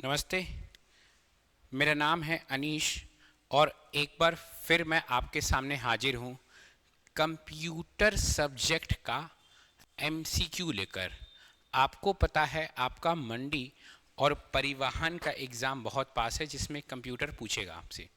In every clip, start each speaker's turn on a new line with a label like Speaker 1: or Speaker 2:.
Speaker 1: नमस्ते। मेरा नाम है अनीश और एक बार फिर मैं आपके सामने हाजिर हूँ कंप्यूटर सब्जेक्ट का एमसीक्यू लेकर। आपको पता है आपका मंडी और परिवहन का एग्ज़ाम बहुत पास है जिसमें कंप्यूटर पूछेगा आपसे।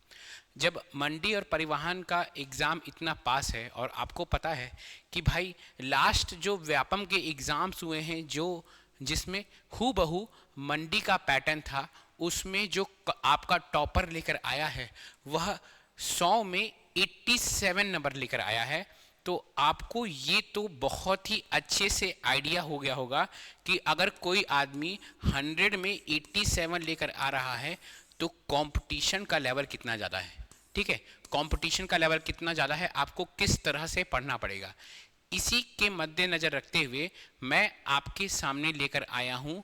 Speaker 1: जब मंडी और परिवहन का एग्ज़ाम इतना पास है और आपको पता है कि भाई लास्ट जो व्यापम के एग्ज़ाम्स हुए हैं जो जिसमें हूबहू मंडी का पैटर्न था, उसमें जो आपका टॉपर लेकर आया है वह 100 में 87 नंबर लेकर आया है। तो आपको ये तो बहुत ही अच्छे से आइडिया हो गया होगा कि अगर कोई आदमी 100 में 87 लेकर आ रहा है तो कंपटीशन का लेवल कितना ज़्यादा है। ठीक है, कंपटीशन का लेवल कितना ज़्यादा है, आपको किस तरह से पढ़ना पड़ेगा, इसी के मद्देनज़र रखते हुए मैं आपके सामने लेकर आया हूँ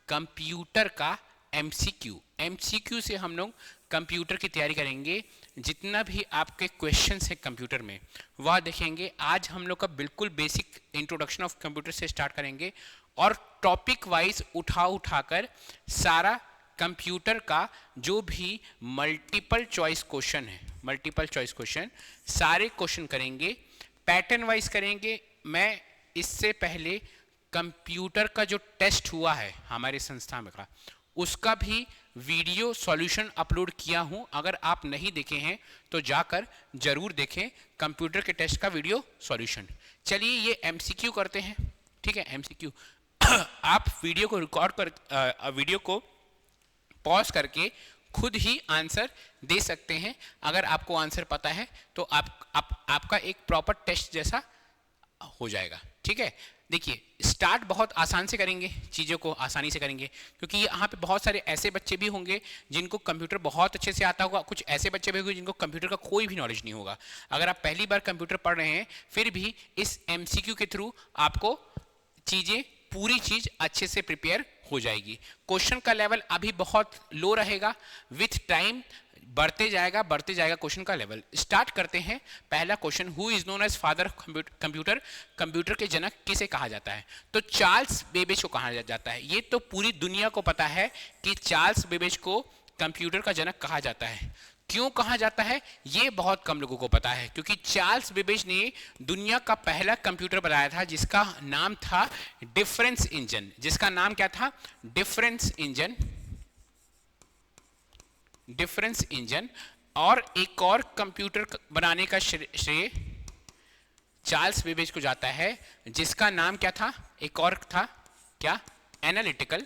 Speaker 1: कंप्यूटर का एमसीक्यू। एमसीक्यू से हम लोग कंप्यूटर की तैयारी करेंगे। जितना भी आपके क्वेश्चंस है कंप्यूटर में वह देखेंगे। आज हम लोग का बिल्कुल बेसिक इंट्रोडक्शन ऑफ कंप्यूटर से स्टार्ट करेंगे और टॉपिक वाइज उठाकर सारा कंप्यूटर का जो भी मल्टीपल चॉइस क्वेश्चन है, मल्टीपल चॉइस क्वेश्चन सारे क्वेश्चन करेंगे, पैटर्न वाइज करेंगे। मैं इससे पहले कंप्यूटर का जो टेस्ट हुआ है हमारे संस्था में का, उसका भी वीडियो सॉल्यूशन अपलोड किया हूं। अगर आप नहीं देखे हैं तो जाकर जरूर देखें कंप्यूटर के टेस्ट का वीडियो सॉल्यूशन। चलिए ये एमसीक्यू करते हैं। ठीक है, एमसीक्यू आप वीडियो को रिकॉर्ड कर वीडियो को पॉज करके खुद ही आंसर दे सकते हैं। अगर आपको आंसर पता है तो आपका एक प्रॉपर टेस्ट जैसा हो जाएगा। ठीक है, देखिए स्टार्ट बहुत आसान से करेंगे, चीज़ों को आसानी से करेंगे क्योंकि यहाँ पे बहुत सारे ऐसे बच्चे भी होंगे जिनको कंप्यूटर बहुत अच्छे से आता होगा, कुछ ऐसे बच्चे भी होंगे जिनको कंप्यूटर का कोई भी नॉलेज नहीं होगा। अगर आप पहली बार कंप्यूटर पढ़ रहे हैं फिर भी इस एमसीक्यू के थ्रू आपको चीज़ें पूरी चीज़ अच्छे से प्रिपेयर हो जाएगी। क्वेश्चन का लेवल अभी बहुत लो रहेगा, विथ टाइम बढ़ते जाएगा क्वेश्चन का लेवल। स्टार्ट करते हैं। पहला question, who is known as father computer, computer के जनक किसे कहा जाता है? तो चार्ल्स बेबेज को कहा जाता है। ये तो पूरी दुनिया को पता है कि चार्ल्स बेबेज को कंप्यूटर का जनक कहा जाता है। क्यों कहा जाता है ये बहुत कम लोगों को पता है, क्योंकि चार्ल्स बेबेज ने दुनिया का पहला कंप्यूटर बनाया था जिसका नाम था डिफरेंस इंजन। जिसका नाम क्या था? Difference engine. Difference engine. और एक और कंप्यूटर बनाने का श्रेय चार्ल्स बेबेज को जाता है जिसका नाम क्या था? एक और था क्या? Analytical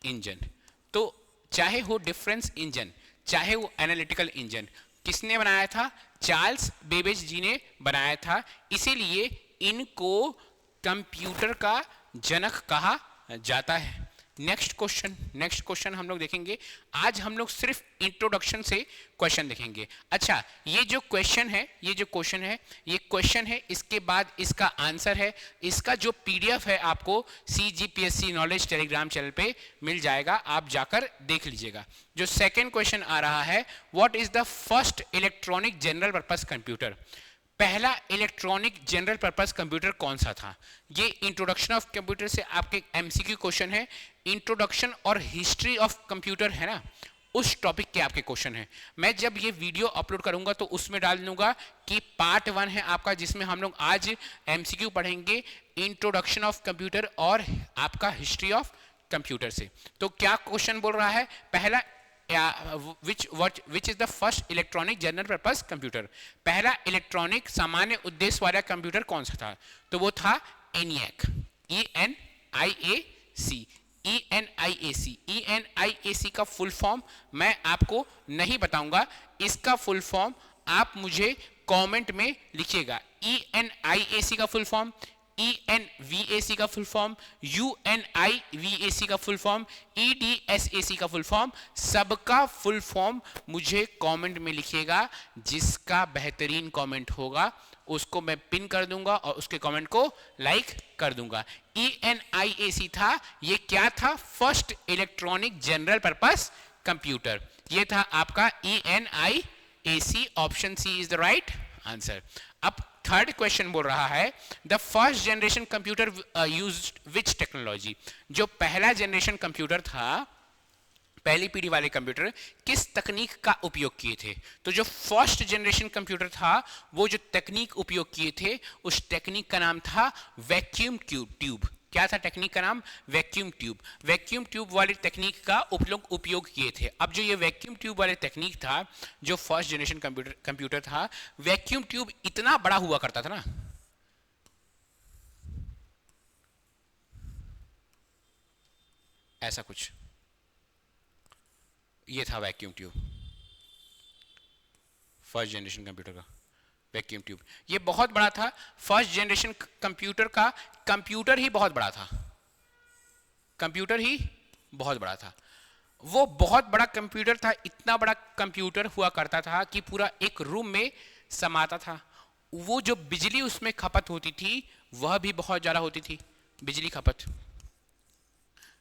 Speaker 1: engine. तो चाहे हो डिफरेंस इंजन चाहे वो एनालिटिकल इंजन, किसने बनाया था? चार्ल्स बेबेज जी ने बनाया था। इसीलिए इनको कंप्यूटर का जनक कहा जाता है। नेक्स्ट क्वेश्चन हम लोग देखेंगे। आज हम लोग सिर्फ इंट्रोडक्शन से क्वेश्चन देखेंगे। अच्छा, ये क्वेश्चन है, इसके बाद इसका आंसर है। इसका जो पीडीएफ है आपको CGPSC नॉलेज टेलीग्राम चैनल पे मिल जाएगा, आप जाकर देख लीजिएगा। जो सेकेंड क्वेश्चन आ रहा है, what is the first electronic general purpose computer? पहला इलेक्ट्रॉनिक जनरल पर्पस कंप्यूटर कौन सा था? ये इंट्रोडक्शन ऑफ कंप्यूटर से आपके एमसीक्यू क्वेश्चन है। इंट्रोडक्शन और हिस्ट्री ऑफ कंप्यूटर है ना, उस टॉपिक के आपके क्वेश्चन है। मैं जब ये वीडियो अपलोड करूंगा तो उसमें डाल दूंगा कि पार्ट 1 है आपका, जिसमें हम लोग आज एमसीक्यू पढ़ेंगे इंट्रोडक्शन ऑफ कंप्यूटर और आपका हिस्ट्री ऑफ कंप्यूटर से। तो क्या क्वेश्चन बोल रहा है? पहला which is the first electronic general purpose computer? पहला इलेक्ट्रॉनिक सामान्य उद्देश्य वाला कंप्यूटर कौन सा था? तो वो था ENIAC। ENIAC का फुल फॉर्म मैं आपको नहीं बताऊंगा, इसका फुल फॉर्म आप मुझे कमेंट में लिखिएगा। ENIAC का फुल फॉर्म, ENVAC का फुल फॉर्म, UNIVAC का फुल फॉर्म, EDSAC का फुल फॉर्म, सबका फुल फॉर्म मुझे कमेंट में लिखिएगा। जिसका बेहतरीन कमेंट होगा उसको मैं पिन कर दूंगा और उसके कमेंट को लाइक कर दूंगा। ENIAC था, ये क्या था? First electronic general purpose computer. ये था आपका ENIAC। Option C is the right answer. अब थर्ड क्वेश्चन बोल रहा है the first generation computer used which technology, जो पहला जनरेशन कंप्यूटर था, पहली पीढ़ी वाले कंप्यूटर किस तकनीक का उपयोग किए थे। तो जो फर्स्ट जनरेशन कंप्यूटर था वो जो तकनीक उपयोग किए थे उस टेक्निक का नाम था वैक्यूम ट्यूब। क्या था टेक्निक का नाम? Vacuum tube. वैक्यूम ट्यूब वाली टेक्निक का उपयोग किए थे। अब जो ये वैक्यूम ट्यूब वाले टेक्निक था, जो फर्स्ट जनरेशन कंप्यूटर था, वैक्यूम ट्यूब इतना बड़ा हुआ करता था ना, ऐसा कुछ, ये था vacuum tube, first generation computer का वैक्यूम ट्यूब। ये बहुत बड़ा था। फर्स्ट जनरेशन कंप्यूटर का कंप्यूटर ही बहुत बड़ा था, कंप्यूटर ही बहुत बड़ा था। वो बहुत बड़ा कंप्यूटर था, इतना बड़ा कंप्यूटर हुआ करता था कि पूरा एक रूम में समाता था। वो जो बिजली उसमें खपत होती थी वह भी बहुत ज़्यादा होती थी। बिजली खपत,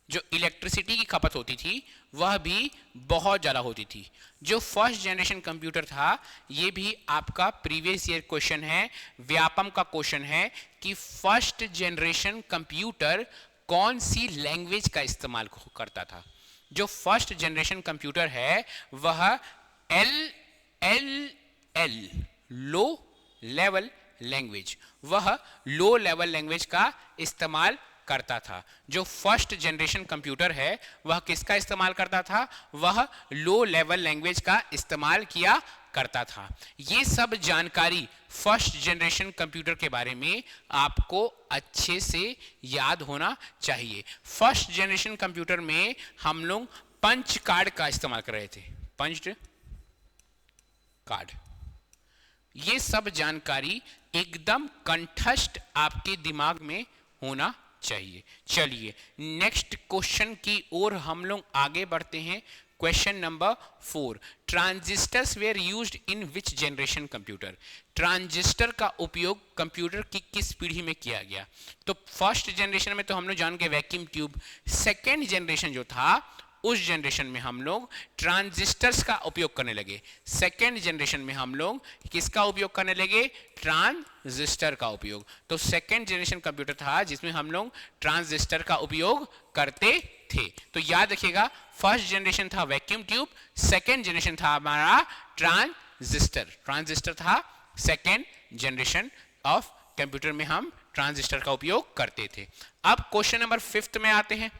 Speaker 1: जो इलेक्ट्रिसिटी की खपत होती थी वह भी बहुत ज़्यादा होती थी। जो फर्स्ट जनरेशन कंप्यूटर था, ये भी आपका प्रीवियस ईयर क्वेश्चन है, व्यापम का क्वेश्चन है कि फर्स्ट जनरेशन कंप्यूटर कौन सी लैंग्वेज का इस्तेमाल करता था। जो फर्स्ट जनरेशन कंप्यूटर है वह एल लो लेवल लैंग्वेज, वह लो लेवल लैंग्वेज का इस्तेमाल करता था। जो फर्स्ट जनरेशन कंप्यूटर है वह किसका इस्तेमाल करता था? वह लो लेवल लैंग्वेज का इस्तेमाल किया करता था। ये सब जानकारी फर्स्ट जनरेशन कंप्यूटर के बारे में आपको अच्छे से याद होना चाहिए। फर्स्ट जनरेशन कंप्यूटर में हम लोग पंच कार्ड का इस्तेमाल कर रहे थे, पंच कार्ड। ये सब जानकारी एकदम कंठस्थ आपके दिमाग में होना चाहिए। चलिए नेक्स्ट क्वेश्चन की ओर हम लोग आगे बढ़ते हैं। Question number 4, transistors were used in which generation computer. Transistor का उपयोग कंप्यूटर की किस पीढ़ी में किया गया? तो फर्स्ट जनरेशन में तो हम लोग जान गए वैक्यूम ट्यूब। सेकेंड जनरेशन जो था उस जनरेशन में हम लोग ट्रांजिस्टर्स का उपयोग करने लगे। सेकेंड जनरेशन में हम लोग किसका उपयोग करने लगे? ट्रांजिस्टर का उपयोग। तो सेकेंड जनरेशन कंप्यूटर था जिसमें हम लोग ट्रांजिस्टर का उपयोग करते थे। तो याद रखिएगा, फर्स्ट जनरेशन था वैक्यूम ट्यूब, सेकेंड जनरेशन था हमारा ट्रांजिस्टर। ट्रांजिस्टर था सेकेंड जनरेशन ऑफ कंप्यूटर में हम ट्रांजिस्टर का उपयोग करते थे। अब क्वेश्चन नंबर 5 में आते हैं।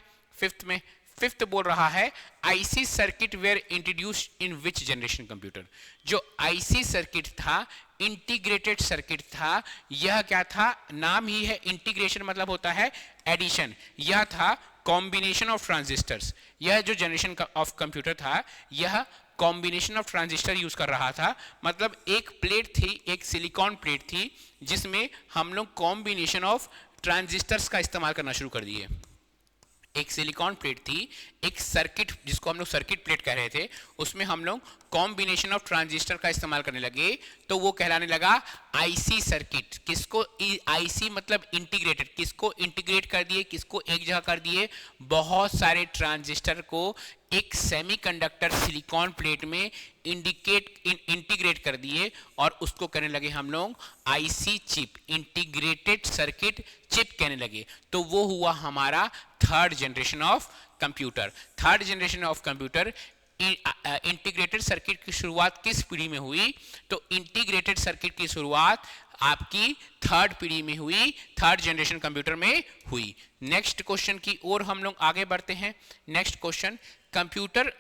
Speaker 1: फिफ्थ बोल रहा है IC circuit were introduced in which generation computer. जो आईसी सर्किट था, इंटीग्रेटेड सर्किट था, यह क्या था? नाम ही है इंटीग्रेशन, मतलब होता है एडिशन। यह था कॉम्बिनेशन ऑफ ट्रांजिस्टर्स। यह जो जनरेशन ऑफ कंप्यूटर था यह कॉम्बिनेशन ऑफ ट्रांजिस्टर यूज कर रहा था। मतलब एक प्लेट थी, एक सिलिकॉन प्लेट थी जिसमें हम लोग कॉम्बिनेशन ऑफ ट्रांजिस्टर्स का इस्तेमाल करना शुरू कर दिए। एक सिलिकॉन प्लेट थी, एक सर्किट जिसको हम लोग सर्किट प्लेट कह रहे थे, उसमें हम लोग कॉम्बिनेशन ऑफ ट्रांजिस्टर का इस्तेमाल करने लगे तो वो कहलाने लगा आईसी सर्किट। किसको आईसी मतलब इंटीग्रेटेड, किसको इंटीग्रेट कर दिए, किसको एक जगह कर दिए? बहुत सारे ट्रांजिस्टर को एक सेमीकंडक्टर सिलिकॉन प्लेट में इंटीग्रेट कर दिए और उसको कहने लगे हम लोग IC chip, integrated circuit chip कहने लगे। तो वो हुआ हमारा third generation of computer. Third generation of computer integrated circuit की शुरुआत किस पीढ़ी में हुई? तो इंटीग्रेटेड सर्किट की शुरुआत आपकी थर्ड पीढ़ी में हुई, थर्ड जनरेशन कंप्यूटर में हुई। नेक्स्ट क्वेश्चन की ओर हम लोग आगे बढ़ते हैं। Next question, computer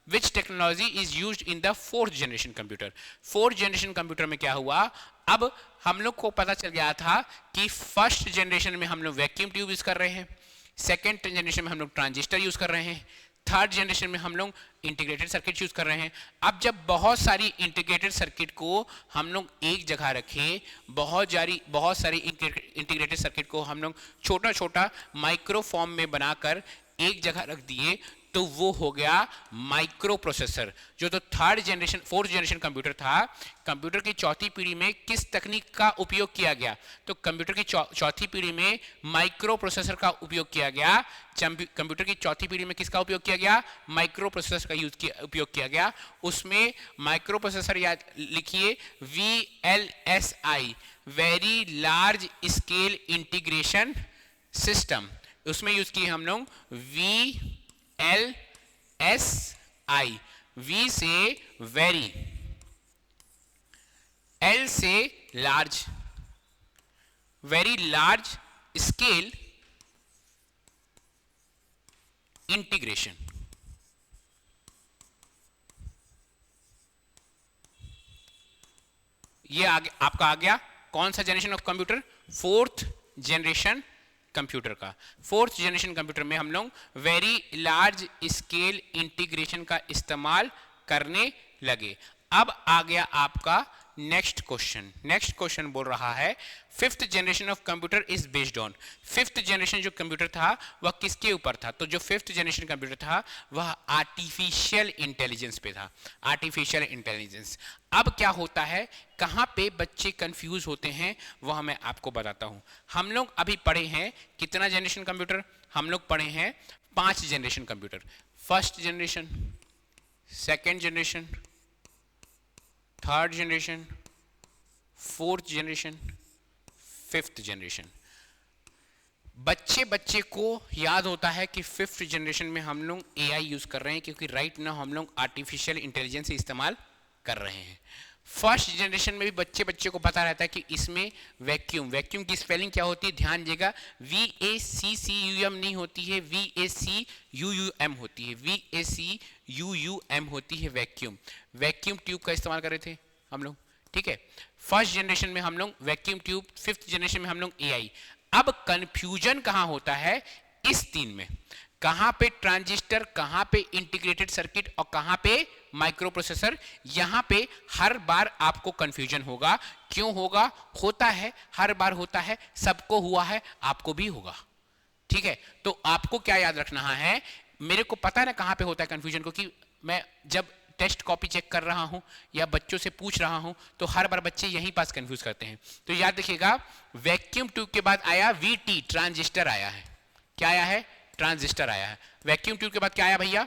Speaker 1: which technology is used in the fourth generation computer. Fourth generation computer में क्या हुआ? अब हम लोग को पता चल गया था कि फर्स्ट जनरेशन में हम लोग वैक्यूम ट्यूब यूज कर रहे हैं, सेकेंड जनरेशन में हम लोग ट्रांजिस्टर यूज कर रहे हैं, थर्ड जनरेशन में हम लोग इंटीग्रेटेड सर्किट यूज कर रहे हैं। अब जब बहुत सारी इंटीग्रेटेड सर्किट को हम लोग एक जगह रखें, बहुत सारी इंटीग्रेटेड सर्किट को हम लोग छोटा छोटा माइक्रो फॉर्म में बनाकर एक जगह रख दिए, तो वो हो गया माइक्रो प्रोसेसर। जो तो third generation fourth generation computer था, कंप्यूटर की चौथी पीढ़ी में किस तकनीक का उपयोग किया गया? तो कंप्यूटर की चौथी पीढ़ी में माइक्रो प्रोसेसर का उपयोग किया गया। कंप्यूटर की चौथी पीढ़ी में किसका उपयोग किया गया? माइक्रो प्रोसेसर का उपयोग किया गया। उसमें माइक्रो प्रोसेसर याद लिखिए, VLSI, very large scale integration system. उसमें यूज किए हम लोग VLSI। V से वेरी, L से large, very large scale integration. ये आगे आपका आ गया कौन सा generation of computer? Fourth generation computer का। फोर्थ जनरेशन कंप्यूटर में हम लोग वेरी लार्ज स्केल इंटीग्रेशन का इस्तेमाल करने लगे। अब आ गया आपका नेक्स्ट क्वेश्चन। नेक्स्ट क्वेश्चन बोल रहा है fifth generation of computer is based on. Fifth generation जो कंप्यूटर था वह किसके ऊपर था? तो जो फिफ्थ जनरेशन कंप्यूटर था वह आर्टिफिशियल इंटेलिजेंस पे था। Artificial intelligence. अब क्या होता है, कहां पे बच्चे कंफ्यूज होते हैं वह मैं आपको बताता हूं। हम लोग अभी पढ़े हैं कितना जनरेशन कंप्यूटर? हम लोग पढ़े हैं 5 generation computer. First generation, second generation, third generation, fourth generation, fifth generation. बच्चे को याद होता है कि फिफ्थ जनरेशन में हम लोग AI यूज कर रहे हैं, क्योंकि राइट नाउ हम लोग आर्टिफिशियल इंटेलिजेंस इस्तेमाल कर रहे हैं। फर्स्ट जनरेशन में भी बच्चे को पता रहता है कि इसमें वैक्यूम की स्पेलिंग क्या होती है? ध्यान दीजिएगा, VACCUM नहीं होती है, VACUUM होती है। VACUUM होती है वैक्यूम ट्यूब का इस्तेमाल कर रहे थे हम लोग, ठीक है। फर्स्ट जनरेशन में हम लोग वैक्यूम ट्यूब, फिफ्थ जनरेशन में हम लोग AI। अब कंफ्यूजन कहां होता है? इस तीन में। कहां पे ट्रांजिस्टर, कहां पे इंटीग्रेटेड सर्किट और कहां पे माइक्रो प्रोसेसर। यहां पे हर बार आपको कंफ्यूजन होगा। क्यों होगा? होता है, हर बार होता है, सबको हुआ है, आपको भी होगा, ठीक है। तो आपको क्या याद रखना है? मेरे को पता है ना कहां पे होता है कंफ्यूजन, क्योंकि मैं जब टेस्ट कॉपी चेक कर रहा हूं या बच्चों से पूछ रहा हूं तो हर बार बच्चे यहीं पास कंफ्यूज करते हैं। तो याद रखिएगा, वैक्यूम ट्यूब के बाद आया VT, ट्रांजिस्टर आया है। क्या आया है? ट्रांजिस्टर आया है। वैक्यूम ट्यूब के बाद क्या आया भैया?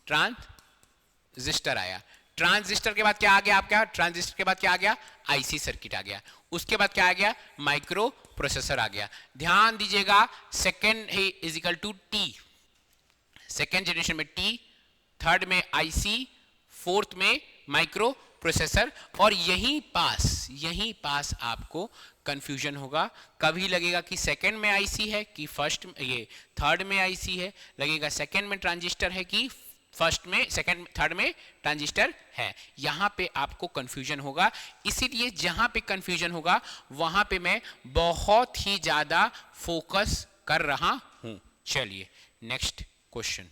Speaker 1: ट्रांजिस्टर आया। ट्रांजिस्टर के बाद क्या आ गया आपका? ट्रांजिस्टर के बाद क्या आ गया? IC सर्किट आ गया। उसके बाद क्या आ गया? माइक्रो प्रोसेसर आ गया। ध्यान दीजिएगा, सेकेंड है is equal to T। Second generation में T, थर्ड में IC, फोर्थ में माइक्रो प्रोसेसर। और यहीं पास आपको कंफ्यूजन होगा। कभी लगेगा कि सेकंड में IC है कि फर्स्ट में, ये थर्ड में IC है। लगेगा सेकंड में ट्रांजिस्टर है कि फर्स्ट में, सेकंड थर्ड में ट्रांजिस्टर है। यहां पे आपको कंफ्यूजन होगा। इसीलिए जहां पे कंफ्यूजन होगा वहां पे मैं बहुत ही ज्यादा फोकस कर रहा हूं। चलिए next question.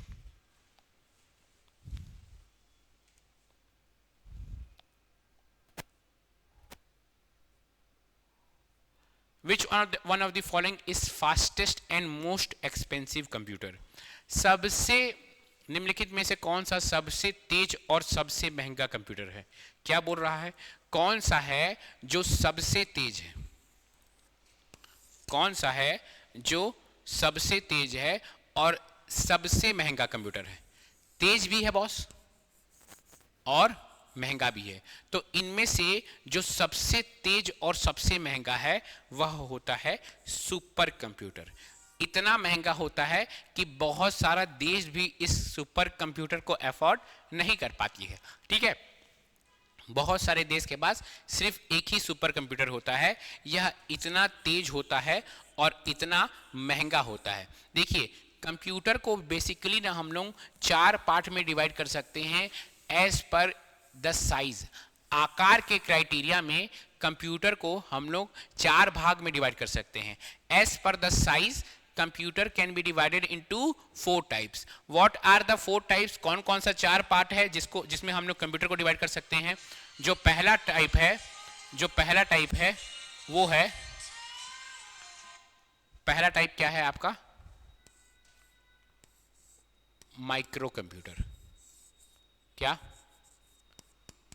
Speaker 1: Which one of the following is fastest and most expensive computer? सबसे निम्नलिखित में से कौन सा सबसे तेज और सबसे महंगा कंप्यूटर है? क्या बोल रहा है? कौन सा है जो सबसे तेज है? कौन सा है जो सबसे तेज है और सबसे महंगा कंप्यूटर है? तेज भी है बॉस और महंगा भी है। तो इनमें से जो सबसे तेज और सबसे महंगा है वह होता है सुपर कंप्यूटर। इतना महंगा होता है कि बहुत सारा देश भी इस सुपर कंप्यूटर को अफोर्ड नहीं कर पाती है, ठीक है। बहुत सारे देश के पास सिर्फ एक ही सुपर कंप्यूटर होता है। यह इतना तेज होता है और इतना महंगा होता है। देखिए, कंप्यूटर को बेसिकली ना हम लोग 4 पार्ट में डिवाइड कर सकते हैं एज पर द साइज। आकार के क्राइटेरिया में कंप्यूटर को हम लोग 4 भाग में डिवाइड कर सकते हैं। As per the size computer can be divided into 4 types. What are the 4 types? कौन कौन सा 4 पार्ट है जिसमें हम लोग कंप्यूटर को डिवाइड कर सकते हैं? जो पहला टाइप है वो है, पहला टाइप क्या है आपका? Micro computer. क्या?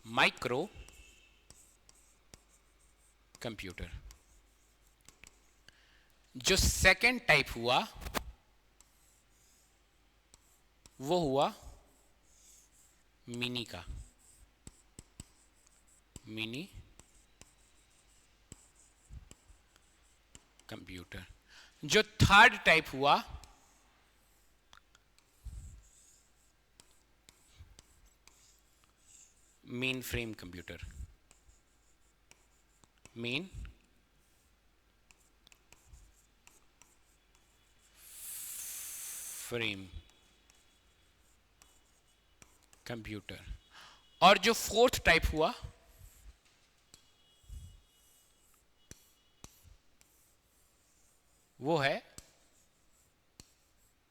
Speaker 1: Micro computer. जो सेकेंड टाइप हुआ वो हुआ मिनी का, मिनी कंप्यूटर। जो थर्ड टाइप हुआ mainframe computer, mainframe computer. और जो फोर्थ टाइप हुआ वो है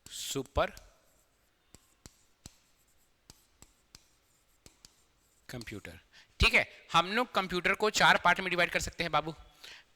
Speaker 1: सुपर कंप्यूटर। ठीक है, हम लोग कंप्यूटर को 4 पार्ट में डिवाइड कर सकते हैं बाबू।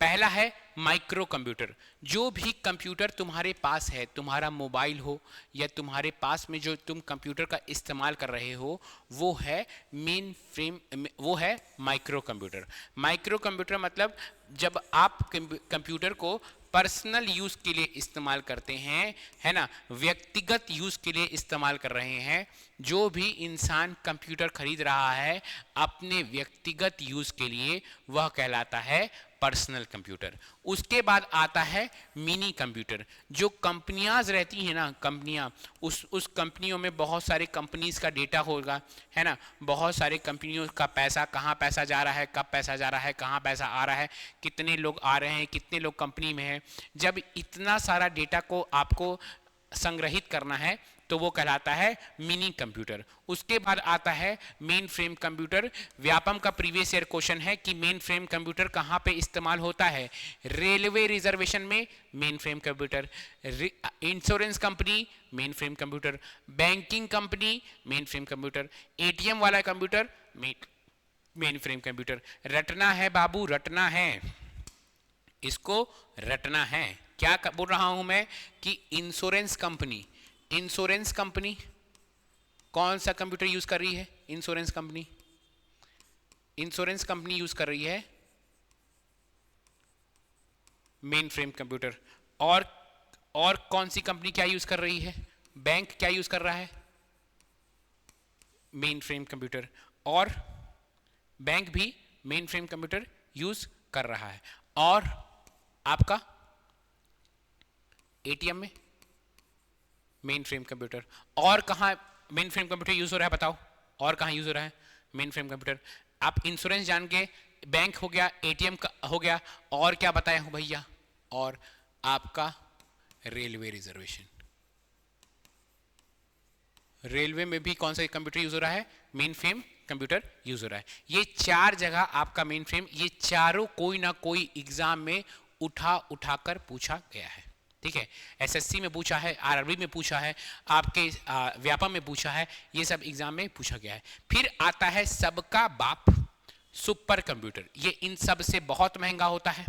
Speaker 1: पहला है माइक्रो कंप्यूटर। जो भी कंप्यूटर तुम्हारे पास है, तुम्हारा मोबाइल हो या तुम्हारे पास में जो तुम कंप्यूटर का इस्तेमाल कर रहे हो, वो है मेन फ्रेम, वो है माइक्रो कंप्यूटर। माइक्रो कंप्यूटर मतलब जब आप कंप्यूटर को पर्सनल यूज के लिए इस्तेमाल करते हैं, है ना, व्यक्तिगत यूज के लिए इस्तेमाल कर रहे हैं। जो भी इंसान कंप्यूटर खरीद रहा है अपने व्यक्तिगत यूज के लिए, वह कहलाता है पर्सनल कंप्यूटर। उसके बाद आता है मिनी कंप्यूटर। जो कंपनियां रहती हैं ना, कंपनियां, उस कंपनियों में बहुत सारे कंपनीज का डेटा होगा, है ना, बहुत सारे कंपनियों का पैसा, कहाँ पैसा जा रहा है, कब पैसा जा रहा है, कहाँ पैसा आ रहा है, कितने लोग आ रहे हैं, कितने लोग कंपनी में हैं। जब इतना सारा डेटा को आपको संग्रहित करना है तो वो कहलाता है मिनी कंप्यूटर। उसके बाद आता है मेन फ्रेम कंप्यूटर। व्यापम का प्रीवियस ईयर क्वेश्चन है कि मेन फ्रेम कंप्यूटर कहाँ पे इस्तेमाल होता है। रेलवे रिजर्वेशन में main frame computer, insurance company main frame computer, banking company main frame computer, ATM वाला कंप्यूटर मेन फ्रेम कंप्यूटर। रटना है बाबू, रटना है, इसको रटना है। क्या बोल रहा हूं मैं कि इंश्योरेंस कंपनी, इंश्योरेंस कंपनी कौन सा कंप्यूटर यूज कर रही है? Insurance company, insurance company use कर रही है मेन फ्रेम कंप्यूटर। और कौन सी कंपनी क्या यूज कर रही है? बैंक क्या यूज कर रहा है? Main frame computer. और बैंक भी मेन फ्रेम कंप्यूटर यूज कर रहा है। और आपका एटीएम में मेन फ्रेम कंप्यूटर। और कहां मेन फ्रेम कंप्यूटर यूज हो रहा है बताओ? और कहां यूज हो रहा है मेन फ्रेम कंप्यूटर? आप इंश्योरेंस जान के, बैंक हो गया, एटीएम का हो गया, और क्या बताया हूं भैया? और आपका रेलवे रिजर्वेशन। रेलवे में भी कौन सा कंप्यूटर यूज हो रहा है? मेन फ्रेम कंप्यूटर यूज हो रहा है। ये 4 जगह आपका मेन फ्रेम, ये चारों कोई ना कोई एग्जाम में उठाकर पूछा गया है। ठीक है, एसएससी में पूछा है, आरआरबी में पूछा है, आपके व्यापम में पूछा है, ये सब एग्जाम में पूछा गया है। फिर आता है सबका बाप सुपर कंप्यूटर। ये इन सब से बहुत महंगा होता है,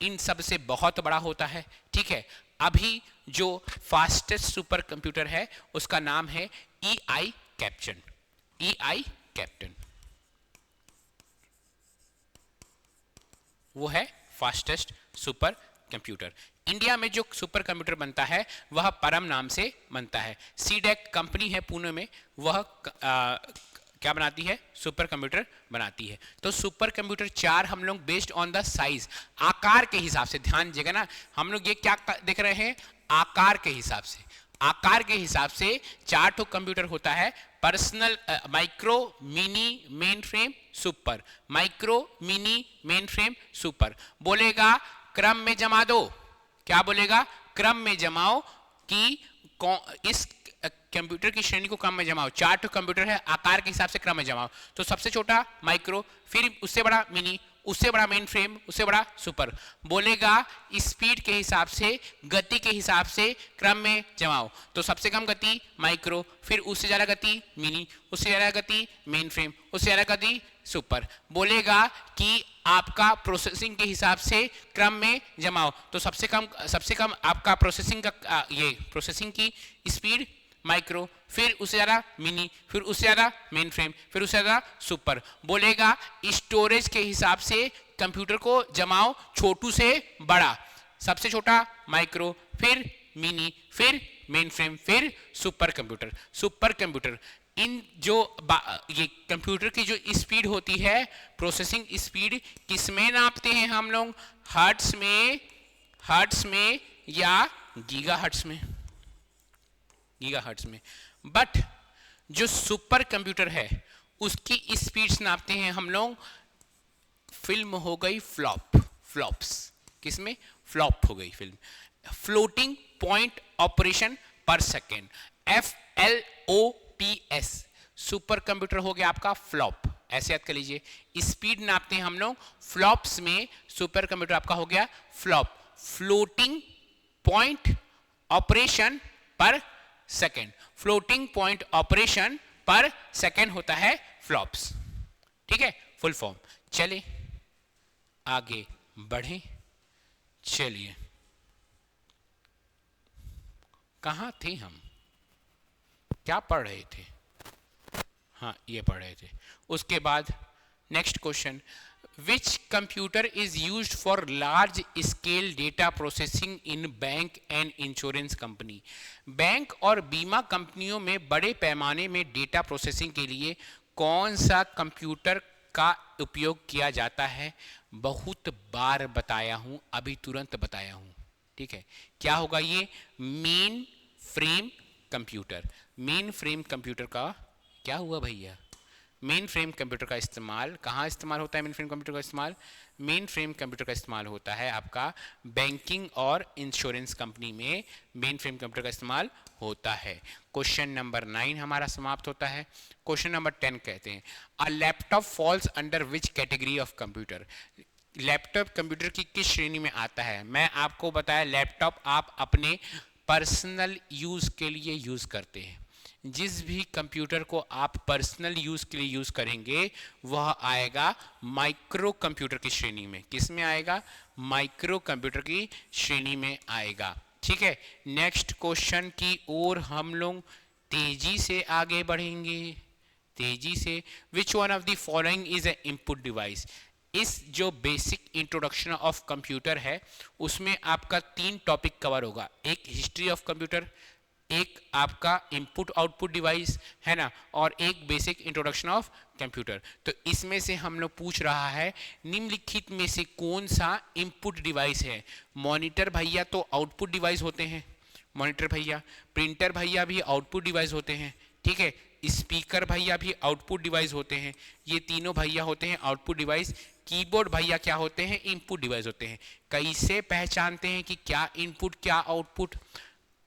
Speaker 1: इन सब से बहुत बड़ा होता है। ठीक है, अभी जो फास्टेस्ट सुपर कंप्यूटर है उसका नाम है EI कैप्टन, EI कैप्टन, वो है फास्टेस्ट सुपर कंप्यूटर। इंडिया में जो सुपर कंप्यूटर बनता है वह परम नाम से बनता है। सीडेक कंपनी है पुणे में, वह क्या बनाती है? सुपर कंप्यूटर बनाती है। तो सुपर कंप्यूटर 4 हम लोग बेस्ड ऑन द साइज, आकार के हिसाब से, ध्यान दीजिएगा ना, हम लोग ये क्या देख रहे हैं? आकार के हिसाब से, आकार के हिसाब से 4 ठो कंप्यूटर होता है। Personal, micro, mini, main frame, super. Micro, mini, main frame, super. बोलेगा क्रम में जमा दो। क्या बोलेगा? क्रम में जमाओ कि इस कंप्यूटर की श्रेणी को क्रम में जमाओ। 4 ठो कंप्यूटर है, आकार के हिसाब से क्रम में जमाओ। तो सबसे छोटा माइक्रो, फिर उससे बड़ा मिनी, उससे बड़ा मेन फ्रेम, उससे बड़ा सुपर। बोलेगा स्पीड के हिसाब से, गति के हिसाब से क्रम में जमाओ। तो सबसे कम गति माइक्रो, फिर उससे ज्यादा गति मिनी, उससे ज्यादा गति मेन फ्रेम, उससे ज्यादा गति सुपर। बोलेगा कि आपका प्रोसेसिंग के हिसाब से क्रम में जमाओ। तो सबसे कम आपका प्रोसेसिंग का ये प्रोसेसिंग की स्पीड माइक्रो, फिर उससे ज़्यादा मिनी, फिर उससे ज़्यादा मेन फ्रेम, फिर उससे ज़्यादा सुपर। बोलेगा स्टोरेज के हिसाब से कंप्यूटर को जमाओ छोटू से बड़ा, सबसे छोटा माइक्रो, फिर मिनी, फिर मेन फ्रेम, फिर सुपर कंप्यूटर। सुपर कंप्यूटर इन जो ये कंप्यूटर की जो स्पीड होती है, प्रोसेसिंग स्पीड, किसमें नापते हैं हम लोग? हर्ट्स में या गीगाहर्ट्ज में? गीगाहर्ट्ज में। बट जो सुपर कंप्यूटर है उसकी स्पीड्स नापते हैं हम लोग, फिल्म हो गई फ्लॉप्स, किसमें? फ्लॉप हो गई फिल्म, फ्लोटिंग पॉइंट ऑपरेशन पर सेकेंड, FLOPS। सुपर कंप्यूटर हो गया आपका फ्लॉप, ऐसे याद कर लीजिए। स्पीड नापते हैं हम लोग फ्लॉप्स में, सुपर कंप्यूटर आपका हो गया फ्लॉप, फ्लोटिंग पॉइंट ऑपरेशन पर सेकेंड। फ्लोटिंग पॉइंट ऑपरेशन पर सेकेंड होता है फ्लॉप्स, ठीक है, फुल फॉर्म। चलिए आगे बढ़ें। चलिए कहाँ थे हम, क्या पढ़ रहे थे? हाँ, ये पढ़ रहे थे। उसके बाद next question, which computer is used for large scale data processing in bank and insurance company? Bank और बीमा कंपनियों में बड़े पैमाने में डेटा प्रोसेसिंग के लिए कौन सा कंप्यूटर का उपयोग किया जाता है? बहुत बार बताया हूं, अभी तुरंत बताया हूं, ठीक है। क्या होगा ये? Main frame computer. Mainframe computer का क्या हुआ भैया? मेन फ्रेम कंप्यूटर का इस्तेमाल कहाँ इस्तेमाल होता है? मेन फ्रेम कंप्यूटर का इस्तेमाल, मेन फ्रेम कंप्यूटर का इस्तेमाल होता है आपका बैंकिंग और इंश्योरेंस कंपनी में मेन फ्रेम कंप्यूटर का इस्तेमाल होता है। क्वेश्चन नंबर 9 हमारा समाप्त होता है। क्वेश्चन नंबर 10 कहते हैं, a laptop falls under which category of computer? Laptop computer की किस श्रेणी में आता है? मैं आपको बताया, लैपटॉप आप अपने पर्सनल यूज के लिए यूज करते हैं। जिस भी कंप्यूटर को आप पर्सनल यूज के लिए यूज करेंगे वह आएगा माइक्रो कंप्यूटर की श्रेणी में। किस में आएगा? माइक्रो कंप्यूटर की श्रेणी में आएगा, ठीक है। नेक्स्ट क्वेश्चन की ओर हम लोग तेजी से आगे बढ़ेंगे, तेजी से। विच one of the following is a input device? इस जो बेसिक इंट्रोडक्शन ऑफ कंप्यूटर है उसमें आपका 3 टॉपिक कवर होगा, एक हिस्ट्री ऑफ कंप्यूटर, एक आपका इनपुट आउटपुट डिवाइस है ना, और एक बेसिक इंट्रोडक्शन ऑफ कंप्यूटर। तो इसमें से हम लोग पूछ रहा है निम्नलिखित में से कौन सा इनपुट डिवाइस है? मॉनिटर भैया तो आउटपुट डिवाइस होते हैं, मॉनिटर भैया, प्रिंटर भैया भी आउटपुट डिवाइस होते हैं, ठीक है, स्पीकर भैया भी आउटपुट डिवाइस होते हैं, ये तीनों भैया होते हैं आउटपुट डिवाइस। कीबोर्ड भैया क्या होते हैं? इनपुट डिवाइस होते हैं। कैसे पहचानते हैं कि क्या इनपुट क्या आउटपुट?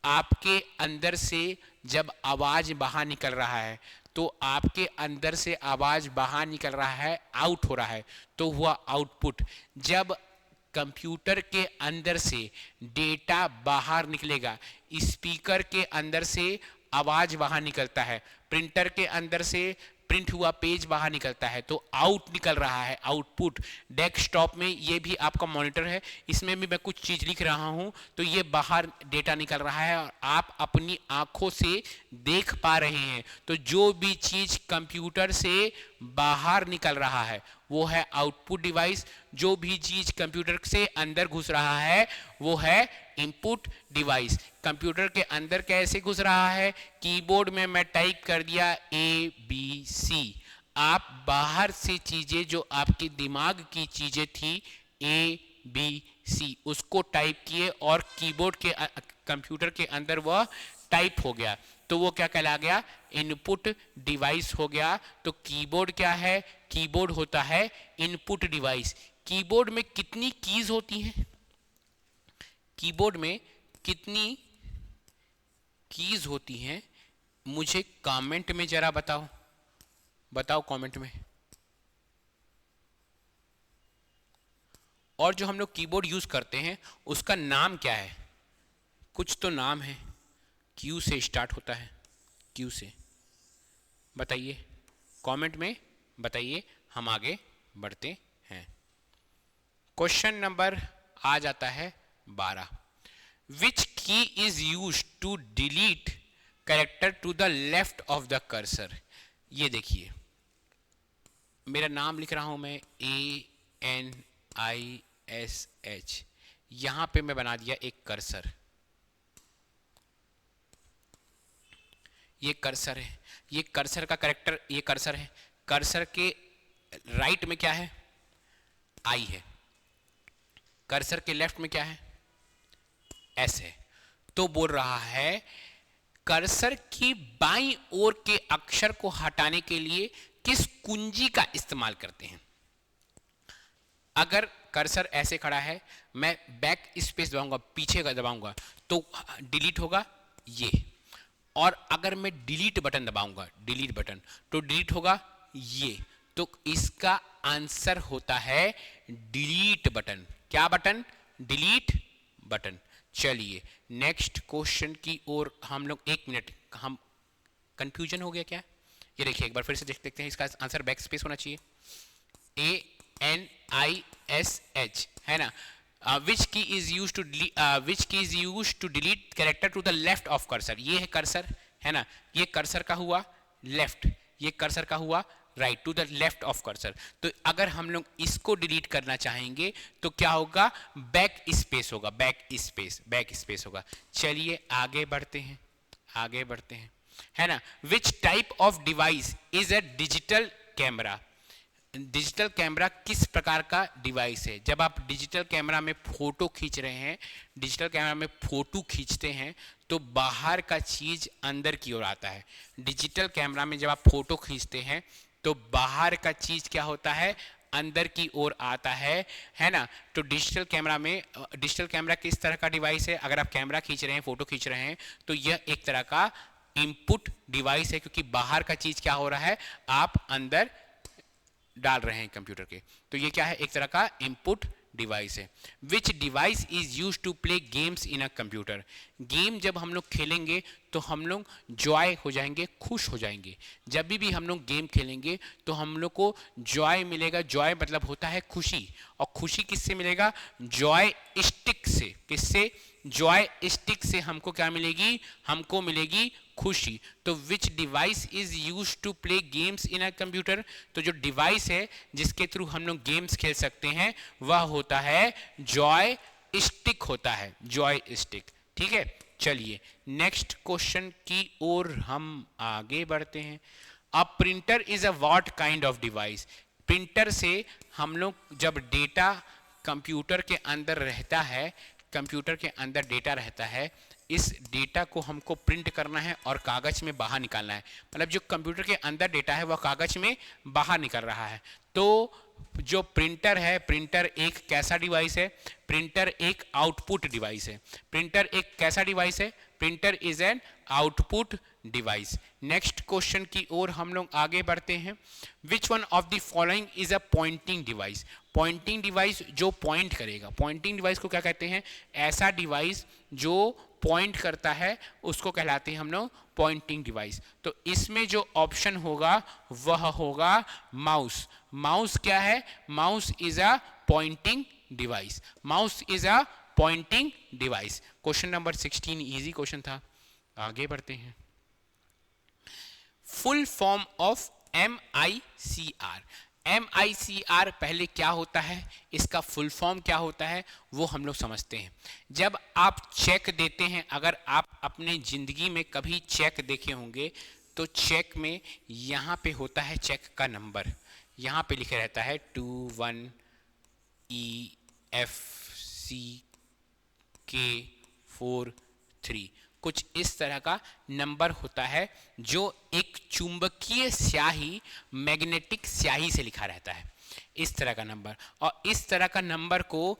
Speaker 1: आपके अंदर से जब आवाज बाहर निकल रहा है तो आपके अंदर से आवाज बाहर निकल रहा है, आउट हो रहा है, तो हुआ आउटपुट। जब कंप्यूटर के अंदर से डेटा बाहर निकलेगा, स्पीकर के अंदर से आवाज बाहर निकलता है, प्रिंटर के अंदर से प्रिंट हुआ पेज बाहर निकलता है, तो आउट निकल रहा है, आउटपुट। डेस्कटॉप में ये भी आपका मॉनिटर है, इसमें भी मैं कुछ चीज लिख रहा हूं तो ये बाहर डेटा निकल रहा है और आप अपनी आंखों से देख पा रहे हैं। तो जो भी चीज कंप्यूटर से बाहर निकल रहा है वो है आउटपुट डिवाइस, जो भी चीज कंप्यूटर से अंदर घुस रहा है वो है इनपुट डिवाइस। कंप्यूटर के अंदर कैसे घुस रहा है? कीबोर्ड में मैं टाइप कर दिया ABC, आप बाहर से चीजें जो आपके दिमाग की चीजें थी ABC उसको टाइप किए और कीबोर्ड के कंप्यूटर के अंदर वह टाइप हो गया, तो वो क्या कहला गया? इनपुट डिवाइस हो गया। तो कीबोर्ड क्या है? कीबोर्ड होता है इनपुट डिवाइस। कीबोर्ड में कितनी कीज होती हैं? कीबोर्ड में कितनी कीज होती हैं? मुझे कमेंट में जरा बताओ, बताओ कमेंट में। और जो हम लोग कीबोर्ड यूज करते हैं उसका नाम क्या है? कुछ तो नाम है, क्यू से स्टार्ट होता है, क्यू से। बताइए कमेंट में बताइए, हम आगे बढ़ते हैं। क्वेश्चन नंबर आ जाता है 12, which key is use to delete character to the left of the cursor. ये देखिए, मेरा नाम लिख रहा हूं मैं ANISH, यहां पे मैं बना दिया एक कर्सर। ये कर्सर है, ये कर्सर का कैरेक्टर, ये कर्सर है। कर्सर के राइट में क्या है? आई है। कर्सर के लेफ्ट में क्या है? एस है। तो बोल रहा है कर्सर की बाईं ओर के अक्षर को हटाने के लिए किस कुंजी का इस्तेमाल करते हैं? अगर कर्सर ऐसे खड़ा है, मैं बैक स्पेस दबाऊंगा, पीछे का दबाऊंगा, तो डिलीट होगा ये। और अगर मैं डिलीट बटन दबाऊंगा, डिलीट बटन, तो डिलीट होगा ये। तो इसका आंसर होता है डिलीट बटन। क्या बटन? Delete button. चलिए नेक्स्ट क्वेश्चन की ओर हम लोग, एक मिनट, हम कंफ्यूजन हो गया क्या? ये देखिए, एक बार फिर से देख देखते हैं, इसका आंसर बैक स्पेस होना चाहिए। ANISH है ना। Which key is use to delete character to the left of cursor. ये है कर्सर, है ना, ये कर्सर का हुआ लेफ्ट, ये कर्सर का हुआ right, to the left of cursor. तो अगर हम लोग इसको डिलीट करना चाहेंगे तो क्या होगा? बैक स्पेस होगा, बैक स्पेस, बैक स्पेस होगा। चलिए आगे बढ़ते हैं, आगे बढ़ते हैं, है ना। Which type of device is a digital camera? Digital camera किस प्रकार का डिवाइस है? जब आप डिजिटल कैमरा में फोटो खींच रहे हैं, डिजिटल कैमरा में फोटो खींचते हैं तो बाहर का चीज अंदर की ओर आता है। डिजिटल कैमरा में जब आप फोटो खींचते हैं तो बाहर का चीज क्या होता है? अंदर की ओर आता है ना। तो डिजिटल कैमरा में, डिजिटल कैमरा किस तरह का डिवाइस है? अगर आप कैमरा खींच रहे हैं, फोटो खींच रहे हैं, तो यह एक तरह का इनपुट डिवाइस है, क्योंकि बाहर का चीज क्या हो रहा है? आप अंदर डाल रहे हैं कंप्यूटर के। तो ये क्या है? एक तरह का इनपुट डिवाइस है। Which device is use to play games in a computer? Game जब हम लोग खेलेंगे तो हम लोग जॉय हो जाएंगे, खुश हो जाएंगे। जब भी हम लोग गेम खेलेंगे तो हम लोग को जॉय मिलेगा। जॉय मतलब होता है खुशी, और खुशी किससे मिलेगा? जॉय स्टिक से। किससे? जॉय स्टिक से हमको क्या मिलेगी? हमको मिलेगी खुशी। तो which device is use to play games in a computer? तो जो डिवाइस है जिसके थ्रू हम लोग गेम्स खेल सकते हैं वह होता है जॉय स्टिक, होता है जॉय स्टिक। ठीक है, चलिए नेक्स्ट क्वेश्चन की ओर हम आगे बढ़ते हैं। A printer is a what kind of device? Printer से हम लोग जब डेटा कंप्यूटर के अंदर रहता है, कंप्यूटर के अंदर डेटा रहता है, इस डेटा को हमको प्रिंट करना है और कागज में बाहर निकालना है। मतलब जो कंप्यूटर के अंदर डेटा है वह कागज में बाहर निकल रहा है। तो जो प्रिंटर है, प्रिंटर एक कैसा डिवाइस है? प्रिंटर एक आउटपुट डिवाइस है। प्रिंटर एक कैसा डिवाइस है? Printer is an output device. Next question की ओर हम लोग आगे बढ़ते हैं। विच one of the following is a pointing device? Pointing device जो पॉइंट करेगा। पॉइंटिंग डिवाइस को क्या कहते हैं? ऐसा डिवाइस जो पॉइंट करता है उसको कहलाते हैं हम लोग पॉइंटिंग डिवाइस। तो इसमें जो ऑप्शन होगा वह होगा माउस। माउस क्या है? Mouse is a pointing device. Mouse is a pointing device. Question number 16 easy question था। आगे बढ़ते हैं। Full form of MICR। MICR पहले क्या होता है, इसका फुल फॉर्म क्या होता है वो हम लोग समझते हैं। जब आप चेक देते हैं, अगर आप अपने जिंदगी में कभी चेक देखे होंगे तो चेक में यहाँ पे होता है चेक का नंबर, यहाँ पे लिखे रहता है 21EFCK43, कुछ इस तरह का नंबर होता है जो एक चुंबकीय स्याही, मैग्नेटिक स्याही से लिखा रहता है, इस तरह का नंबर। और इस तरह का नंबर को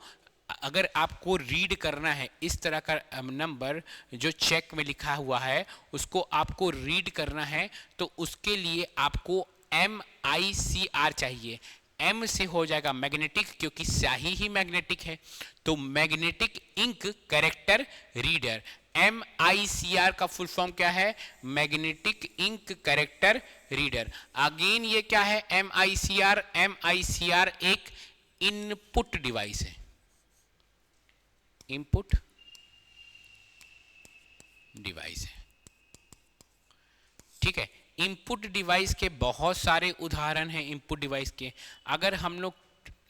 Speaker 1: अगर आपको रीड करना है, इस तरह का नंबर जो चेक में लिखा हुआ है उसको आपको रीड करना है, तो उसके लिए आपको MICR चाहिए। M से हो जाएगा मैग्नेटिक, क्योंकि स्याही ही मैग्नेटिक है, तो magnetic ink character reader. MICR का फुल फॉर्म क्या है? Magnetic ink character reader. Again ये क्या है? MICR। MICR एक इनपुट डिवाइस है, इनपुट डिवाइस है। ठीक है। इनपुट डिवाइस के बहुत सारे उदाहरण हैं इनपुट डिवाइस के। अगर हम लोग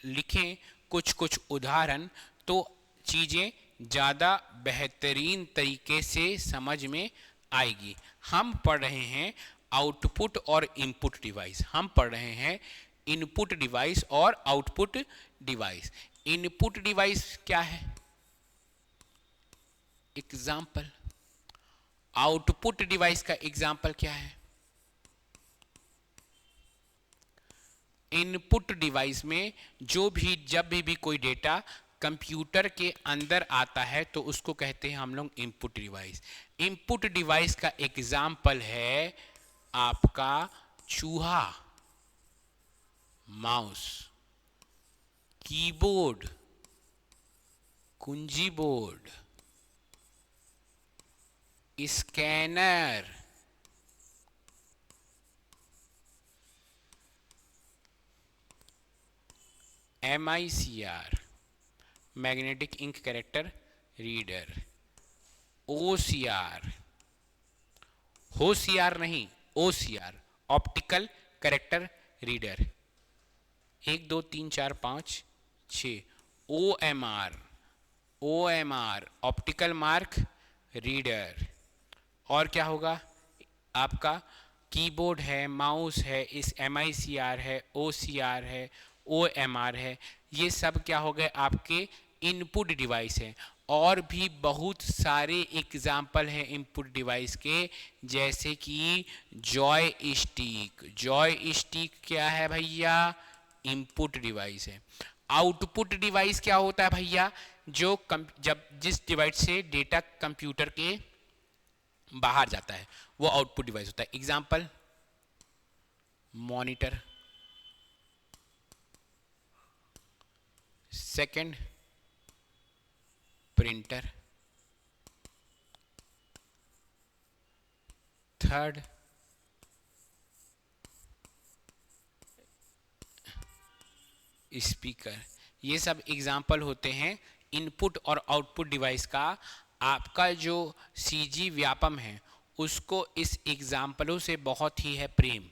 Speaker 1: लिखें कुछ कुछ उदाहरण तो चीज़ें ज़्यादा बेहतरीन तरीके से समझ में आएगी। हम पढ़ रहे हैं आउटपुट और इनपुट डिवाइस, हम पढ़ रहे हैं इनपुट डिवाइस और आउटपुट डिवाइस। इनपुट डिवाइस क्या है? एग्जाम्पल। आउटपुट डिवाइस का एग्जाम्पल क्या है? इनपुट डिवाइस में जो भी जब भी कोई डेटा कंप्यूटर के अंदर आता है तो उसको कहते हैं हम लोग इनपुट डिवाइस। इनपुट डिवाइस का एग्जाम्पल है आपका चूहा, माउस, कीबोर्ड, कुंजी board, scanner, MICR, magnetic ink character reader, OCR, होशियार नहीं, OCR, optical character reader, 1 2 3 4 5 6, OMR, optical mark reader. और क्या होगा? आपका कीबोर्ड है, माउस है, इस MICR है, OCR है, OMR है, ये सब क्या हो गए? आपके इनपुट डिवाइस हैं। और भी बहुत सारे एग्जाम्पल हैं इनपुट डिवाइस के, जैसे कि जॉय स्टिक क्या है भैया? इनपुट डिवाइस है। आउटपुट डिवाइस क्या होता है भैया? जिस डिवाइस से डेटा कंप्यूटर के बाहर जाता है वो आउटपुट डिवाइस होता है। Example, monitor, second printer, third speaker. ये सब एग्जाम्पल होते हैं इनपुट और आउटपुट डिवाइस का। आपका जो CG व्यापम है उसको इस एग्जाम्पलों से बहुत ही है प्रेम।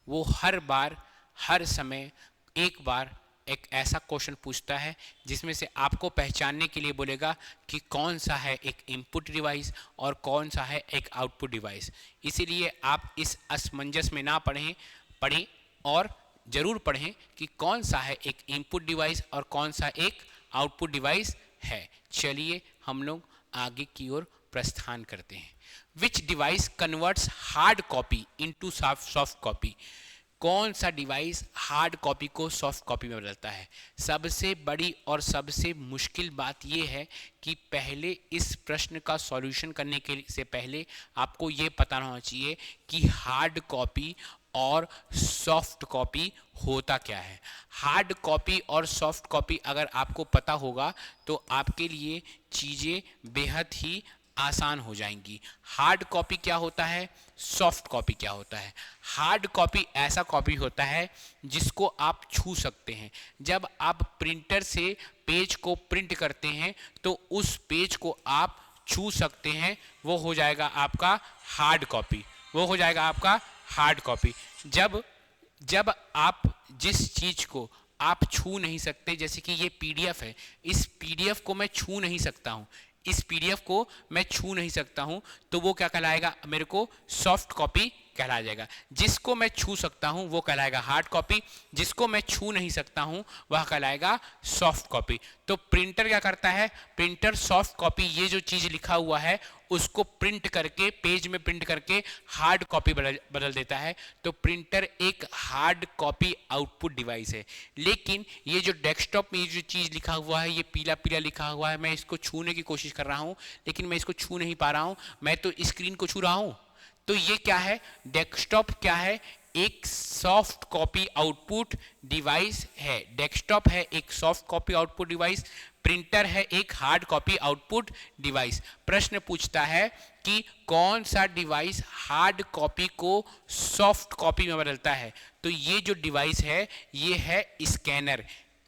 Speaker 1: वो हर बार हर समय एक बार एक ऐसा क्वेश्चन पूछता है जिसमें से आपको पहचानने के लिए बोलेगा कि कौन सा है एक इनपुट डिवाइस और कौन सा है एक आउटपुट डिवाइस। इसीलिए आप इस असमंजस में ना पढ़ें और ज़रूर पढ़ें कि कौन सा है एक इनपुट डिवाइस और कौन सा एक आउटपुट डिवाइस है। चलिए हम लोग आगे की ओर प्रस्थान करते हैं। विच device converts hard copy into soft copy? कौन सा डिवाइस हार्ड कॉपी को सॉफ्ट कॉपी में बदलता है? सबसे बड़ी और सबसे मुश्किल बात यह है कि पहले इस प्रश्न का सॉल्यूशन करने के से पहले आपको ये पता होना चाहिए कि हार्ड कॉपी और सॉफ्ट कॉपी होता क्या है। हार्ड कॉपी और सॉफ्ट कॉपी अगर आपको पता होगा तो आपके लिए चीज़ें बेहद ही आसान हो जाएंगी। हार्ड कॉपी क्या होता है, सॉफ्ट कॉपी क्या होता है? हार्ड कॉपी ऐसा कॉपी होता है जिसको आप छू सकते हैं। जब आप प्रिंटर से पेज को प्रिंट करते हैं तो उस पेज को आप छू सकते हैं, वो हो जाएगा आपका हार्ड कॉपी, वो हो जाएगा आपका हार्ड कॉपी। जब आप जिस चीज़ को आप छू नहीं सकते, जैसे कि ये PDF है, इस PDF को मैं छू नहीं सकता हूँ, इस PDF को मैं छू नहीं सकता हूँ, तो वो क्या कहलाएगा? मेरे को सॉफ्ट कॉपी कहला जाएगा। जिसको मैं छू सकता हूँ वो कहलाएगा हार्ड कॉपी, जिसको मैं छू नहीं सकता हूँ वह कहलाएगा सॉफ्ट कॉपी। तो प्रिंटर क्या करता है? प्रिंटर सॉफ्ट कॉपी, ये जो चीज़ लिखा हुआ है उसको प्रिंट करके पेज में प्रिंट करके हार्ड कॉपी बदल देता है। तो प्रिंटर एक हार्ड कॉपी आउटपुट डिवाइस है। लेकिन ये जो डेस्कटॉप में जो चीज़ लिखा हुआ है, ये पीला पीला लिखा हुआ है, मैं इसको छूने की कोशिश कर रहा हूँ लेकिन मैं इसको छू नहीं पा रहा हूँ, मैं तो स्क्रीन को छू रहा हूँ। तो ये क्या है? डेस्कटॉप क्या है? एक सॉफ्ट कॉपी आउटपुट डिवाइस है। डेस्कटॉप है एक soft copy output device, printer है एक हार्ड कॉपी आउटपुट डिवाइस। प्रश्न पूछता है कि कौन सा डिवाइस हार्ड कॉपी को सॉफ्ट कॉपी में बदलता है? तो ये जो डिवाइस है ये है स्कैनर।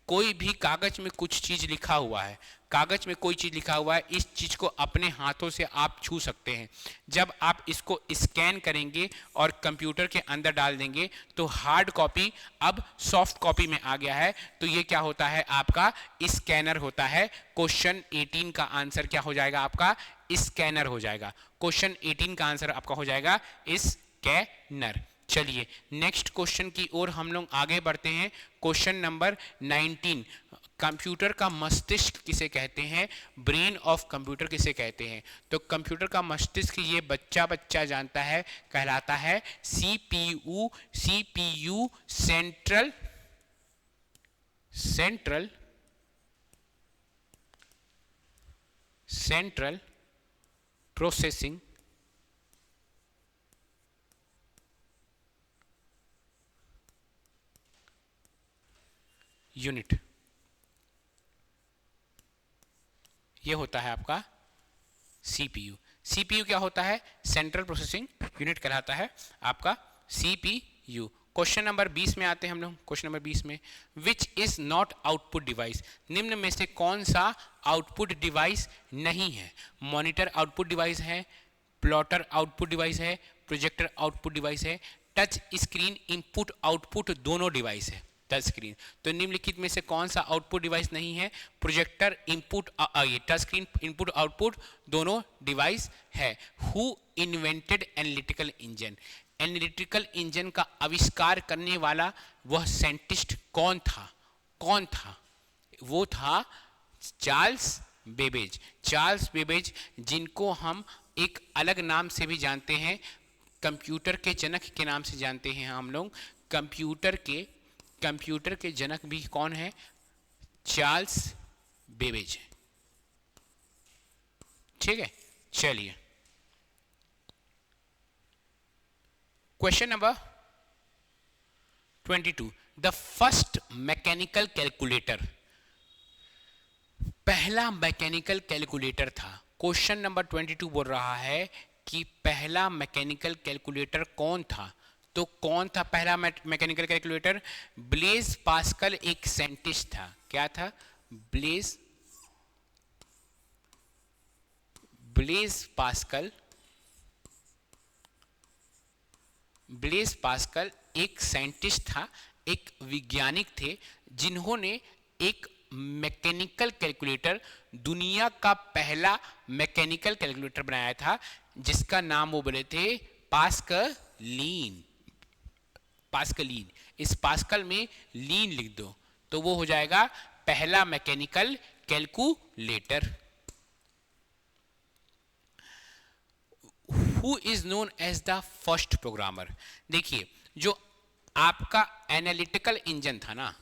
Speaker 1: कोई भी कागज में कुछ चीज लिखा हुआ है, कागज में कोई चीज लिखा हुआ है, इस चीज को अपने हाथों से आप छू सकते हैं। जब आप इसको स्कैन करेंगे और कंप्यूटर के अंदर डाल देंगे तो हार्ड कॉपी अब सॉफ्ट कॉपी में आ गया है। तो ये क्या होता है, आपका स्कैनर होता है। क्वेश्चन 18 का आंसर क्या हो जाएगा, आपका स्कैनर हो जाएगा। क्वेश्चन 18 का आंसर आपका हो जाएगा स्कैनर। चलिए नेक्स्ट क्वेश्चन की ओर हम लोग आगे बढ़ते हैं। क्वेश्चन नंबर 19, कंप्यूटर का मस्तिष्क किसे कहते हैं, ब्रेन ऑफ कंप्यूटर किसे कहते हैं। तो कंप्यूटर का मस्तिष्क ये बच्चा बच्चा जानता है, कहलाता है CPU. CPU central processing unit, ये होता है आपका सीपीयू। सीपीयू क्या होता है, सेंट्रल प्रोसेसिंग यूनिट कहलाता है आपका सीपीयू। क्वेश्चन नंबर 20 में आते हैं हम लोग। क्वेश्चन नंबर 20 में, which is not output device, निम्न में से कौन सा आउटपुट डिवाइस नहीं है। मॉनिटर आउटपुट डिवाइस है, प्लॉटर आउटपुट डिवाइस है, प्रोजेक्टर आउटपुट डिवाइस है, टच स्क्रीन इनपुट आउटपुट दोनों डिवाइस है। टच स्क्रीन, तो निम्नलिखित में से कौन सा आउटपुट डिवाइस नहीं है, प्रोजेक्टर इनपुट, ये टच स्क्रीन इनपुट आउटपुट दोनों डिवाइस है। Who invented analytical engine, analytical engine का आविष्कार करने वाला वह साइंटिस्ट कौन था, कौन था, वो था चार्ल्स बेबेज। चार्ल्स बेबेज, जिनको हम एक अलग नाम से भी जानते हैं, कंप्यूटर के जनक के नाम से जानते हैं हम लोग। कंप्यूटर के जनक भी कौन है, चार्ल्स बेबेज। ठीक है, चलिए question number 22, the first mechanical calculator, पहला मैकेनिकल कैलकुलेटर था। क्वेश्चन नंबर 22 बोल रहा है कि पहला मैकेनिकल कैलकुलेटर कौन था। तो कौन था पहला मैकेनिकल कैलकुलेटर, ब्लेज पास्कल एक साइंटिस्ट था। क्या था, ब्लेज पास्कल एक साइंटिस्ट था, एक वैज्ञानिक थे, जिन्होंने एक मैकेनिकल कैलकुलेटर, दुनिया का पहला मैकेनिकल कैलकुलेटर बनाया था, जिसका नाम वो बोले थे पास्कलीन। इस पास्कल में लीन लिख दो तो वो हो जाएगा पहला mechanical calculator. Who is known as the first programmer, देखिए जो आपका एनालिटिकल इंजन था ना,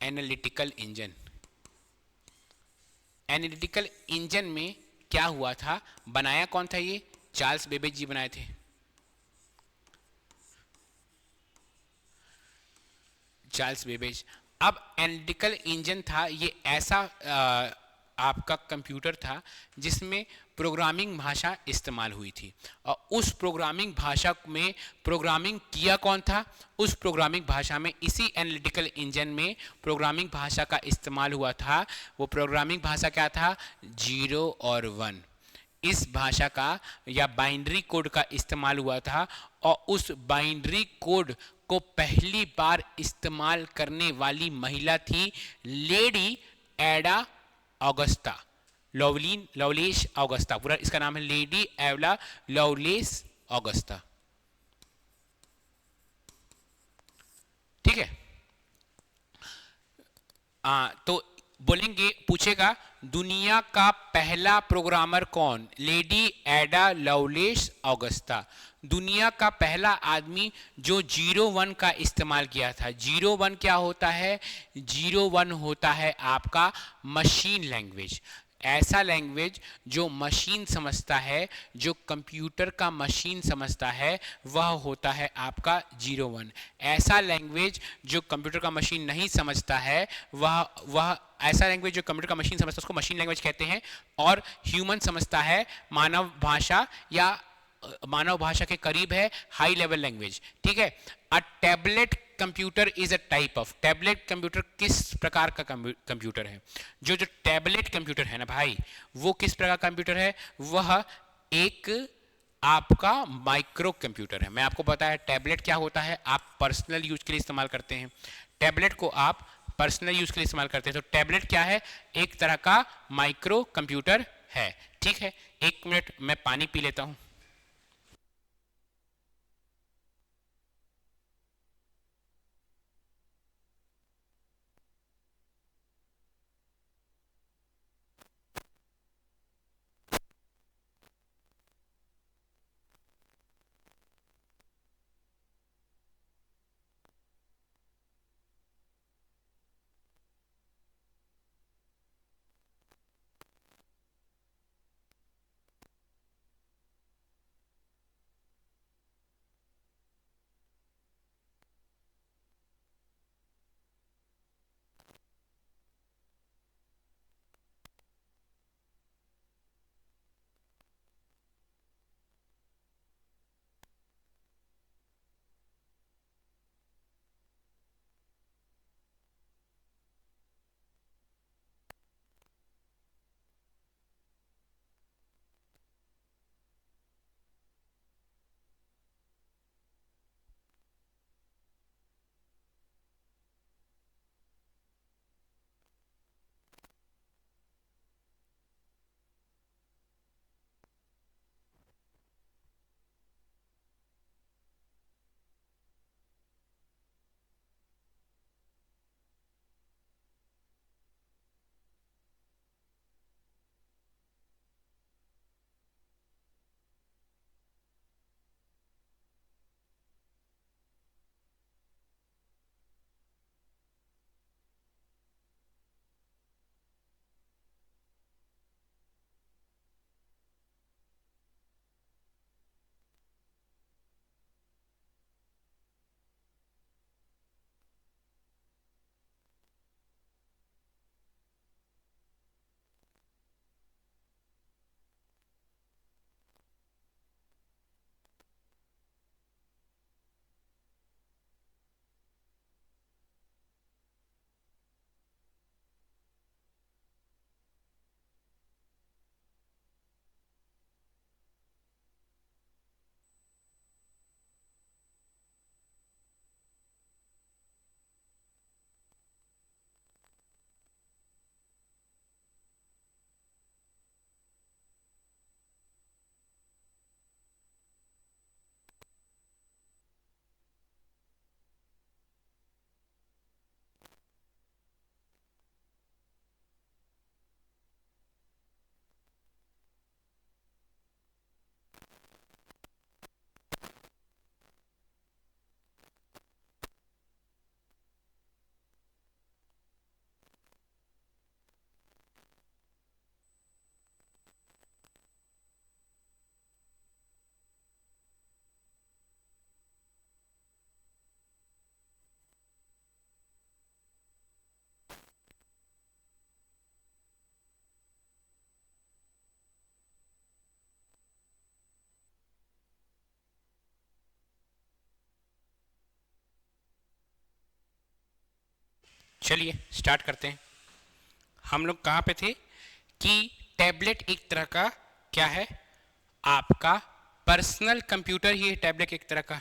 Speaker 1: एनालिटिकल इंजन में क्या हुआ था, बनाया कौन था, ये चार्ल्स बेबेज जी बनाए थे। Charles Babbage. अब एनालिटिकल इंजन था, ये ऐसा आपका कंप्यूटर था जिसमें प्रोग्रामिंग भाषा इस्तेमाल हुई थी, और उस प्रोग्रामिंग भाषा में प्रोग्रामिंग किया कौन था, उस प्रोग्रामिंग भाषा में, इसी एनालिटिकल इंजन में प्रोग्रामिंग भाषा का इस्तेमाल हुआ था। वो प्रोग्रामिंग भाषा क्या था, 0 और 1। इस भाषा का या बाइनरी कोड का इस्तेमाल हुआ था, और उस बाइनरी कोड को पहली बार इस्तेमाल करने वाली महिला थी लेडी एडा ऑगस्टा, लवलेस ऑगस्टा, पूरा इसका नाम है लेडी एवला लवलेस ऑगस्टा। ठीक है, तो बोलेंगे, पूछेगा दुनिया का पहला प्रोग्रामर कौन, लेडी एडा लवलेस ऑगस्टा। दुनिया का पहला आदमी जो 0-1 का इस्तेमाल किया था। 0-1 क्या होता है, 0-1 होता है आपका मशीन लैंग्वेज, ऐसा लैंग्वेज जो मशीन समझता है, जो कंप्यूटर का मशीन समझता है, वह होता है आपका 0-1। ऐसा लैंग्वेज जो कंप्यूटर का मशीन नहीं समझता है, वह ऐसा लैंग्वेज जो कंप्यूटर का मशीन समझता है उसको मशीन लैंग्वेज कहते हैं, और ह्यूमन समझता है मानव भाषा या मानव भाषा के करीब है, हाई लेवल लैंग्वेज, ठीक है। A tablet computer is a type of, tablet computer किस प्रकार का कंप्यूटर है? जो जो टैबलेट कंप्यूटर है ना भाई, वो किस प्रकार का कंप्यूटर है? वह एक आपका माइक्रो कंप्यूटर है। मैं आपको बताया टैबलेट क्या होता है, आप पर्सनल यूज के लिए इस्तेमाल करते हैं, टैबलेट को आप पर्सनल यूज के लिए इस्तेमाल करते हैं। तो टैबलेट क्या है? एक तरह का माइक्रो कंप्यूटर है, ठीक है। एक मिनट मैं पानी पी लेता हूं। चलिए स्टार्ट करते हैं। हम लोग कहाँ पे थे कि टैबलेट एक तरह का क्या है? आपका पर्सनल कंप्यूटर ही है टैबलेट एक तरह का।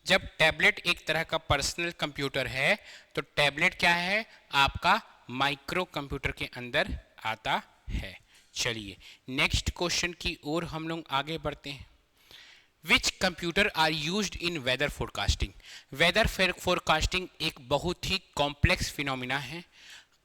Speaker 1: जब टैबलेट एक तरह का पर्सनल कंप्यूटर है तो टैबलेट क्या है? आपका माइक्रो कंप्यूटर के अंदर आता है। चलिए नेक्स्ट क्वेश्चन की ओर हम लोग आगे बढ़ते हैं। Which computer are used in weather forecasting? Weather forecasting एक बहुत ही कॉम्प्लेक्स फिनोमिना है।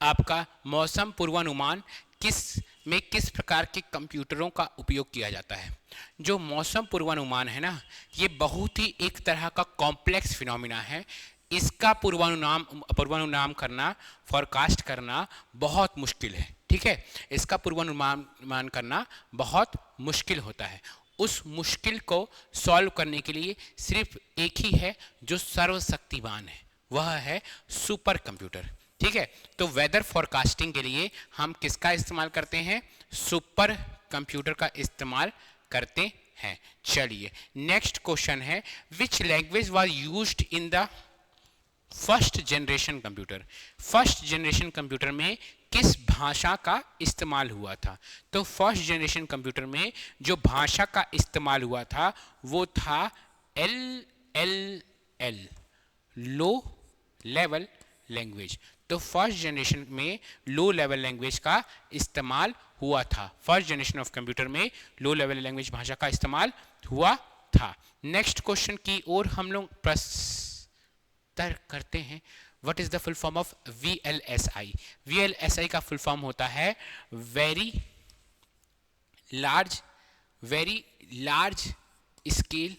Speaker 1: आपका मौसम पूर्वानुमान किस प्रकार के कंप्यूटरों का उपयोग किया जाता है? जो मौसम पूर्वानुमान है ना, ये बहुत ही एक तरह का कॉम्प्लेक्स फिनोमिना है। इसका पूर्वानुमान करना, फॉरकास्ट करना बहुत मुश्किल है, ठीक है। इसका पूर्वानुमान करना बहुत मुश्किल होता है। उस मुश्किल को सॉल्व करने के लिए सिर्फ एक ही है जो सर्वशक्तिमान है, वह है सुपर कंप्यूटर, ठीक है। तो वेदर फोरकास्टिंग के लिए हम किसका इस्तेमाल करते हैं? सुपर कंप्यूटर का इस्तेमाल करते हैं। चलिए नेक्स्ट क्वेश्चन है, which language was used in the first generation computer. First generation computer में किस भाषा का इस्तेमाल हुआ था? तो फर्स्ट जनरेशन कंप्यूटर में जो भाषा का इस्तेमाल हुआ था वो था LLL, लो लेवल लैंग्वेज। तो फर्स्ट जनरेशन में लो लेवल लैंग्वेज का इस्तेमाल हुआ था। फर्स्ट जनरेशन ऑफ कंप्यूटर में लो लेवल लैंग्वेज भाषा का इस्तेमाल हुआ था। नेक्स्ट क्वेश्चन की ओर हम लोग प्रस्तर करते हैं। What is the full form of VLSI? VLSI का फुल फॉर्म होता है very large scale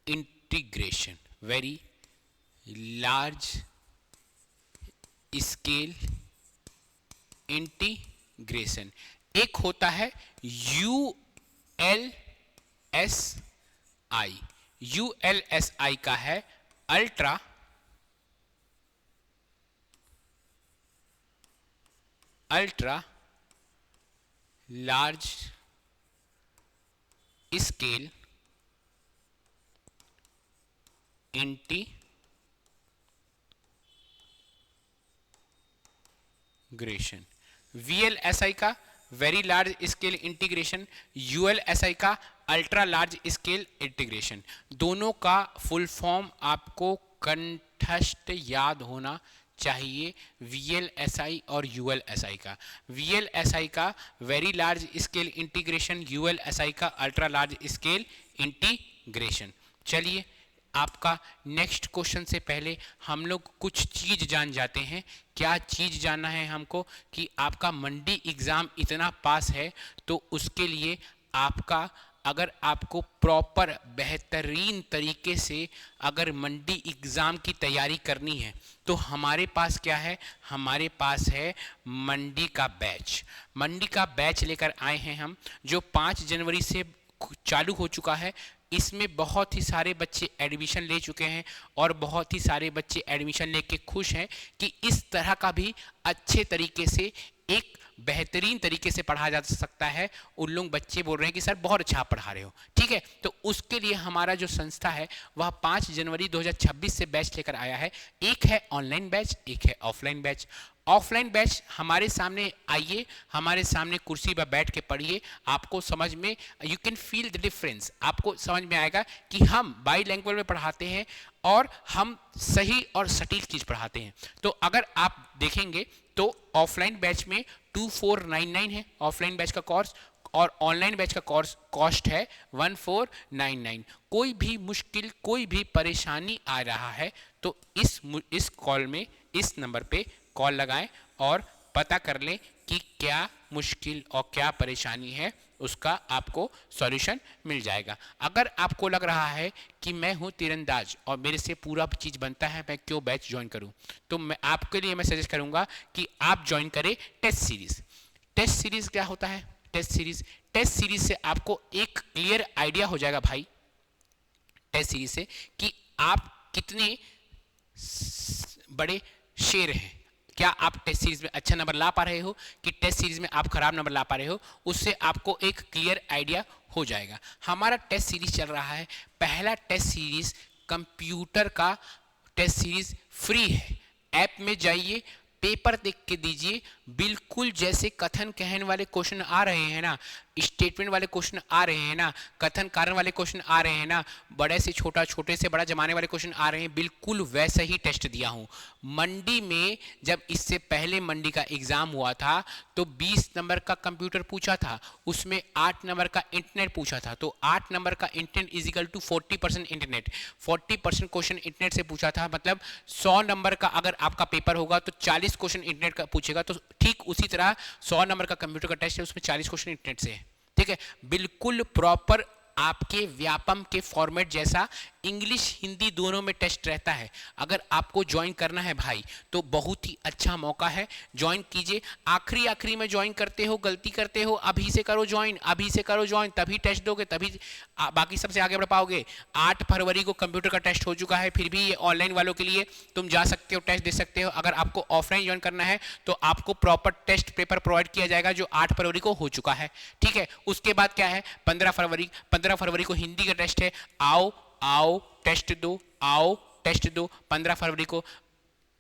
Speaker 1: integration. Very large scale integration. एक होता है ULSI। ULSI का है ultra large scale integration. VLSI का very large scale integration, ULSI का अल्ट्रा लार्ज स्केल इंटीग्रेशन। दोनों का फुल फॉर्म आपको कंठस्थ याद होना चाहिए। VLSI और ULSI का। VLSI का very large scale integration, ULSI का अल्ट्रा लार्ज स्केल इंटीग्रेशन। चलिए आपका नेक्स्ट क्वेश्चन से पहले हम लोग कुछ चीज जान जाते हैं। क्या चीज जानना है हमको कि आपका मंडी एग्जाम इतना पास है तो उसके लिए आपका, अगर आपको प्रॉपर बेहतरीन तरीके से अगर मंडी एग्ज़ाम की तैयारी करनी है तो हमारे पास क्या है? हमारे पास है मंडी का बैच। मंडी का बैच लेकर आए हैं हम, जो 5 जनवरी से चालू हो चुका है। इसमें बहुत ही सारे बच्चे एडमिशन ले चुके हैं और बहुत ही सारे बच्चे एडमिशन लेके खुश हैं कि इस तरह का भी अच्छे तरीके से, एक बेहतरीन तरीके से पढ़ा जा सकता है। उन लोग बच्चे बोल रहे हैं कि सर बहुत अच्छा आप पढ़ा रहे हो, ठीक है। तो उसके लिए हमारा जो संस्था है वह 5 जनवरी 2026 से बैच लेकर आया है। एक है ऑनलाइन बैच, एक है ऑफलाइन बैच। ऑफलाइन बैच हमारे सामने आइए, हमारे सामने कुर्सी पर बैठ के पढ़िए, आपको समझ में, you can feel the difference. आपको समझ में आएगा कि हम बाई लैंग्वेज में पढ़ाते हैं और हम सही और सटीक चीज़ पढ़ाते हैं। तो अगर आप देखेंगे तो ऑफलाइन बैच में 2499 है ऑफलाइन बैच का कोर्स, और ऑनलाइन बैच का कोर्स कॉस्ट है 1499। कोई भी मुश्किल, कोई भी परेशानी आ रहा है तो इस कॉल में, इस नंबर पे कॉल लगाएं और पता कर लें कि क्या मुश्किल और क्या परेशानी है, उसका आपको सॉल्यूशन मिल जाएगा। अगर आपको लग रहा है कि मैं हूं तीरंदाज और मेरे से पूरा चीज़ बनता है, मैं क्यों बैच ज्वाइन करूं, तो मैं आपके लिए सजेस्ट करूंगा कि आप ज्वाइन करें टेस्ट सीरीज। टेस्ट सीरीज क्या होता है? टेस्ट सीरीज से आपको एक क्लियर आइडिया हो जाएगा भाई, टेस्ट सीरीज से, कि आप कितने बड़े शेर हैं। क्या आप टेस्ट सीरीज में अच्छा नंबर ला पा रहे हो कि टेस्ट सीरीज में आप खराब नंबर ला पा रहे हो, उससे आपको एक क्लियर आइडिया हो जाएगा। हमारा टेस्ट सीरीज चल रहा है, पहला टेस्ट सीरीज कंप्यूटर का टेस्ट सीरीज फ्री है। ऐप में जाइए, पेपर देख के दीजिए, बिल्कुल जैसे कथन कहन वाले क्वेश्चन आ रहे हैं ना, स्टेटमेंट वाले क्वेश्चन आ रहे हैं ना, कथन कारण वाले क्वेश्चन आ रहे हैं ना, बड़े से छोटा, छोटे से बड़ा जमाने वाले क्वेश्चन आ रहे हैं, बिल्कुल वैसा ही टेस्ट दिया हूं। मंडी में जब इससे पहले मंडी का एग्जाम हुआ था तो 20 नंबर का कंप्यूटर पूछा था, उसमें 8 नंबर का इंटरनेट पूछा था। तो 8 नंबर का internet is equal to 40% internet, 40% question internet से पूछा था। मतलब 100 नंबर का अगर आपका पेपर होगा तो 40 क्वेश्चन इंटरनेट का पूछेगा। तो ठीक उसी तरह 100 नंबर का कंप्यूटर का टेस्ट है, उसमें 40 क्वेश्चन इंटरनेट से है, ठीक है। बिल्कुल प्रॉपर आपके व्यापम के फॉर्मेट जैसा इंग्लिश हिंदी दोनों में टेस्ट रहता है। अगर आपको ज्वाइन करना है भाई तो बहुत ही अच्छा मौका है, ज्वाइन कीजिए। आखिरी में ज्वाइन करते हो, गलती करते हो, अभी से करो ज्वाइन, अभी से करो ज्वाइन, तभी टेस्ट दोगे, तभी बाकी सबसे आगे बढ़ पाओगे। 8 फरवरी को कंप्यूटर का टेस्ट हो चुका है, फिर भी ये ऑनलाइन वालों के लिए तुम जा सकते हो, टेस्ट दे सकते हो। अगर आपको ऑफलाइन ज्वाइन करना है तो आपको प्रॉपर टेस्ट पेपर प्रोवाइड किया जाएगा जो 8 फरवरी को हो चुका है, ठीक है। उसके बाद क्या है, 15 फरवरी को हिंदी का टेस्ट है। आओ आओ टेस्ट दो, आओ टेस्ट दो। 15 फरवरी को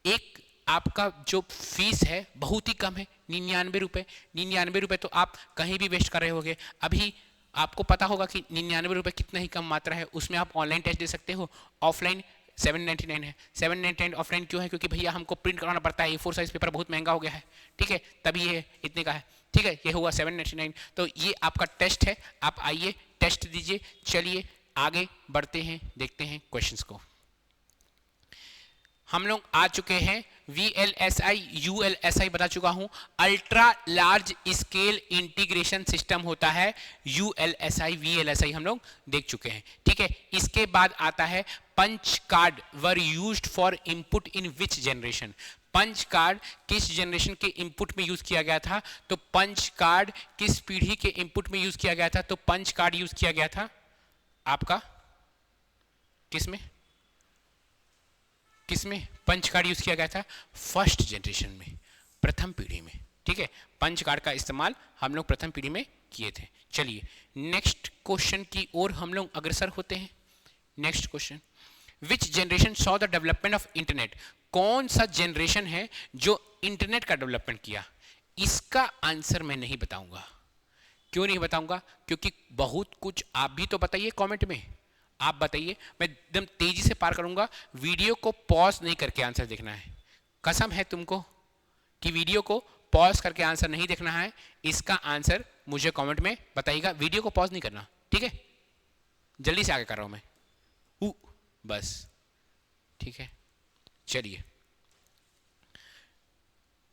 Speaker 1: एक आपका जो फीस है बहुत ही कम है, 99 रुपये। 99 रुपये तो आप कहीं भी वेस्ट कर रहे होगे। अभी आपको पता होगा कि 99 रुपये कितना ही कम मात्रा है, उसमें आप ऑनलाइन टेस्ट दे सकते हो। ऑफलाइन 799 है। 799 ऑफलाइन क्यों है? क्योंकि भैया हमको प्रिंट कराना पड़ता है, A4 साइज पेपर बहुत महंगा हो गया है, ठीक है, तभी ये इतने का है, ठीक है। ये हुआ 799। तो ये आपका टेस्ट है, आप आइए टेस्ट दीजिए। चलिए आगे बढ़ते हैं, देखते हैं क्वेश्चंस को। हम लोग आ चुके हैं VLSI ULSI बता चुका हूं। Ultra large scale integration system होता है ULSI VLSI, हम लोग देख चुके हैं, ठीक है। इसके बाद आता है punch card were used for input in which generation. Punch card किस जनरेशन के इनपुट में यूज किया गया था? तो पंच कार्ड किस पीढ़ी के इनपुट में यूज किया गया था? तो पंच कार्ड यूज किया गया था आपका किसमें पंच कार्ड यूज किया गया था? फर्स्ट जनरेशन में, प्रथम पीढ़ी में, ठीक है। पंच कार्ड का इस्तेमाल हम लोग प्रथम पीढ़ी में किए थे। चलिए नेक्स्ट क्वेश्चन की ओर हम लोग अग्रसर होते हैं। Next question, which generation saw the development of internet. कौन सा जनरेशन है जो इंटरनेट का डेवलपमेंट किया? इसका आंसर मैं नहीं बताऊंगा। क्यों नहीं बताऊंगा? क्योंकि बहुत कुछ आप भी तो बताइए कमेंट में, आप बताइए, मैं एकदम तेजी से पार करूंगा। वीडियो को पॉज नहीं करके आंसर देखना है। कसम है तुमको कि वीडियो को पॉज करके आंसर नहीं देखना है। इसका आंसर मुझे कमेंट में बताइएगा। वीडियो को पॉज नहीं करना, ठीक है। जल्दी से आगे कर रहा हूं मैं, बस, ठीक है। चलिए,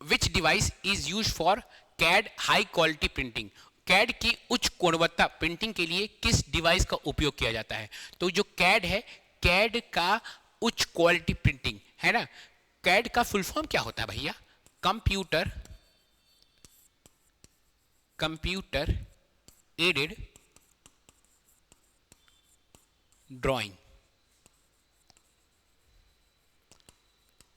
Speaker 1: which device is use for CAD high quality printing. CAD की उच्च गुणवत्ता प्रिंटिंग के लिए किस डिवाइस का उपयोग किया जाता है? तो जो कैड है, कैड का उच्च क्वालिटी प्रिंटिंग है ना। कैड का फुल फॉर्म क्या होता है भैया? Computer aided drawing.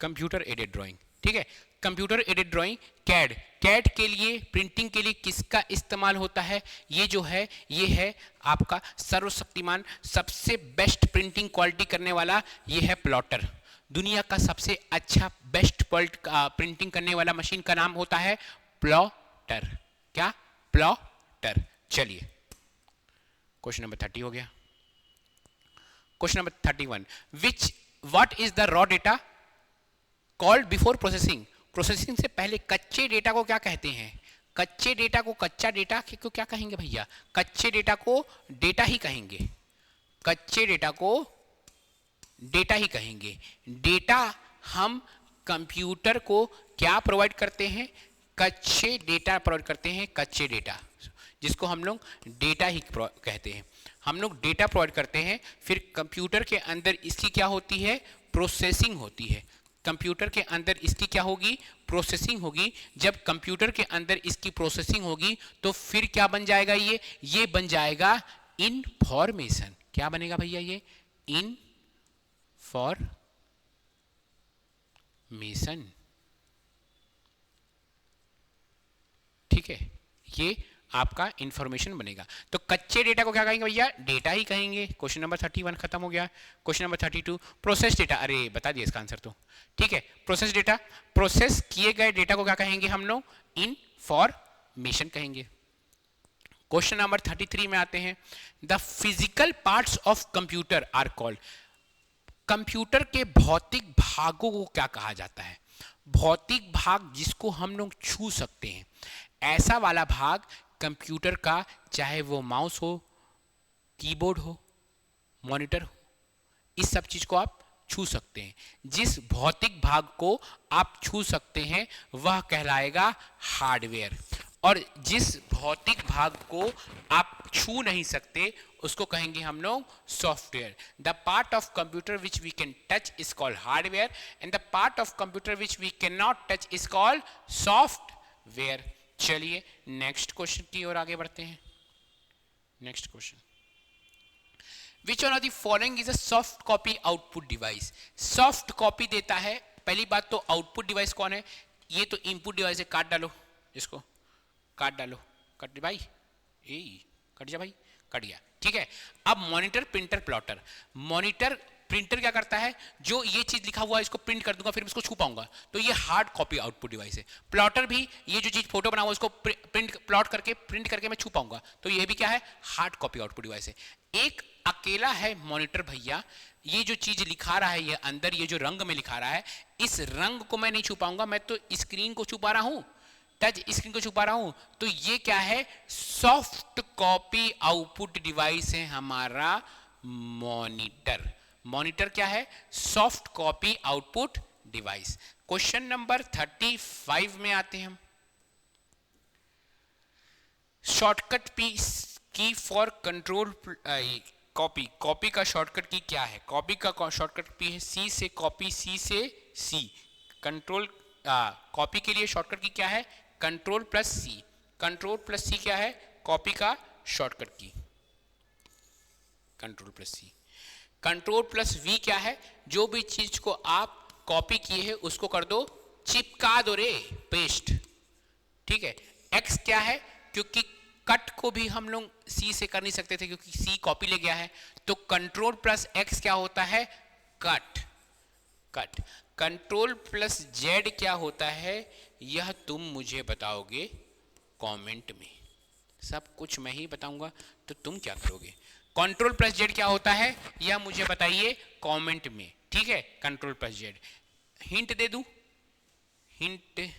Speaker 1: Computer aided drawing, ठीक है। Computer aided drawing CAD. CAD के लिए प्रिंटिंग के लिए किसका इस्तेमाल होता है? ये जो है, ये है आपका सर्वशक्तिमान, सबसे बेस्ट प्रिंटिंग क्वालिटी करने वाला ये है प्लॉटर। दुनिया का सबसे अच्छा बेस्ट प्रिंटिंग करने वाला मशीन का नाम होता है प्लॉटर। क्या? प्लॉटर। चलिए क्वेश्चन नंबर 30 हो गया। Question number 31, what is the raw data called before processing. Processing से पहले कच्चे डेटा को क्या कहते हैं? कच्चे डेटा को कच्चा डेटा को क्या कहेंगे भैया? कच्चे डेटा को डेटा ही कहेंगे। कच्चे डेटा को डेटा ही कहेंगे। डेटा हम कंप्यूटर को क्या प्रोवाइड करते हैं? कच्चे डेटा प्रोवाइड करते हैं। कच्चे डेटा जिसको हम लोग डेटा ही कहते हैं। हम लोग डेटा प्रोवाइड करते हैं, फिर कंप्यूटर के अंदर इसकी क्या होती है? प्रोसेसिंग होती है। कंप्यूटर के अंदर इसकी क्या होगी? प्रोसेसिंग होगी। जब कंप्यूटर के अंदर इसकी प्रोसेसिंग होगी तो फिर क्या बन जाएगा? ये बन जाएगा इंफॉर्मेशन। क्या बनेगा भैया? ये इंफॉर्मेशन, ठीक है। ये आपका इंफॉर्मेशन बनेगा। तो कच्चे डेटा को क्या कहेंगे भैया? डेटा ही कहेंगे। क्वेश्चन नंबर 31 खत्म हो गया। Question number 32, process data. अरे बता दिए इसका आंसर तो, ठीक है। प्रोसेस डेटा, प्रोसेस किए गए डेटा को क्या कहेंगे हम लोग? इंफॉर्मेशन कहेंगे। क्वेश्चन नंबर 33 में आते हैं, the physical parts of computer are called. Computer के भौतिक भागों को क्या कहा जाता है? भौतिक भाग जिसको हम लोग छू सकते हैं, ऐसा वाला भाग कंप्यूटर का, चाहे वो माउस हो, कीबोर्ड हो, मॉनिटर हो, इस सब चीज को आप छू सकते हैं। जिस भौतिक भाग को आप छू सकते हैं वह कहलाएगा हार्डवेयर, और जिस भौतिक भाग को आप आप छू नहीं सकते उसको कहेंगे हम लोग software. The part of computer which we can touch is called hardware and the part of computer which we can not touch is called software. चलिए नेक्स्ट क्वेश्चन की ओर आगे बढ़ते हैं. Next question, which one of the following is a soft copy output device. Soft copy देता है. पहली बात तो आउटपुट डिवाइस कौन है? ये तो इनपुट डिवाइस है. काट डालो इसको, काट डालो. कट भाई, ए कट जा भाई, कट गया. ठीक है. अब monitor, printer, plotter. Monitor, printer क्या करता है? जो ये चीज लिखा हुआ है इसको प्रिंट कर दूंगा, फिर इसको छू पाऊंगा, तो ये हार्ड कॉपी आउटपुट डिवाइस है. प्लॉटर भी ये जो चीज फोटो बना हुआ इसको प्लॉट करके प्रिंट करके मैं छू पाऊंगा, तो ये भी क्या है? हार्ड कॉपी आउटपुट डिवाइस है. एक अकेला है मॉनिटर भैया. ये जो चीज लिखा रहा है, ये अंदर ये जो रंग में लिखा रहा है, इस रंग को मैं नहीं छू पाऊंगा, मैं तो स्क्रीन को छुपा रहा हूं, टच स्क्रीन को छुपा रहा हूं. तो ये क्या है? सॉफ्ट कॉपी आउटपुट डिवाइस है हमारा मॉनिटर. मॉनिटर क्या है? Soft copy output device. Question number 35 में आते हैं हम. शॉर्टकट की फॉर कंट्रोल कॉपी. कॉपी का शॉर्टकट की क्या है? कॉपी का शॉर्टकट की है सी से कॉपी, सी से सी. कंट्रोल कॉपी के लिए शॉर्टकट की क्या है? Control plus C. Control plus C क्या है? कॉपी का shortcut key. Control plus C. Control plus V क्या है? जो भी चीज को आप कॉपी किए हैं उसको कर दो, चिपका दो रे, पेस्ट. ठीक है. एक्स क्या है? क्योंकि कट को भी हम लोग सी से कर नहीं सकते थे क्योंकि सी कॉपी ले गया है, तो कंट्रोल प्लस एक्स क्या होता है? Cut. Cut. Control plus Z क्या होता है? यह तुम मुझे बताओगे कमेंट में. सब कुछ मैं ही बताऊंगा तो तुम क्या करोगे? कंट्रोल प्लस जेड क्या होता है? यह मुझे बताइए कमेंट में. ठीक है. Control plus Z. हिंट दे दूं? हिंट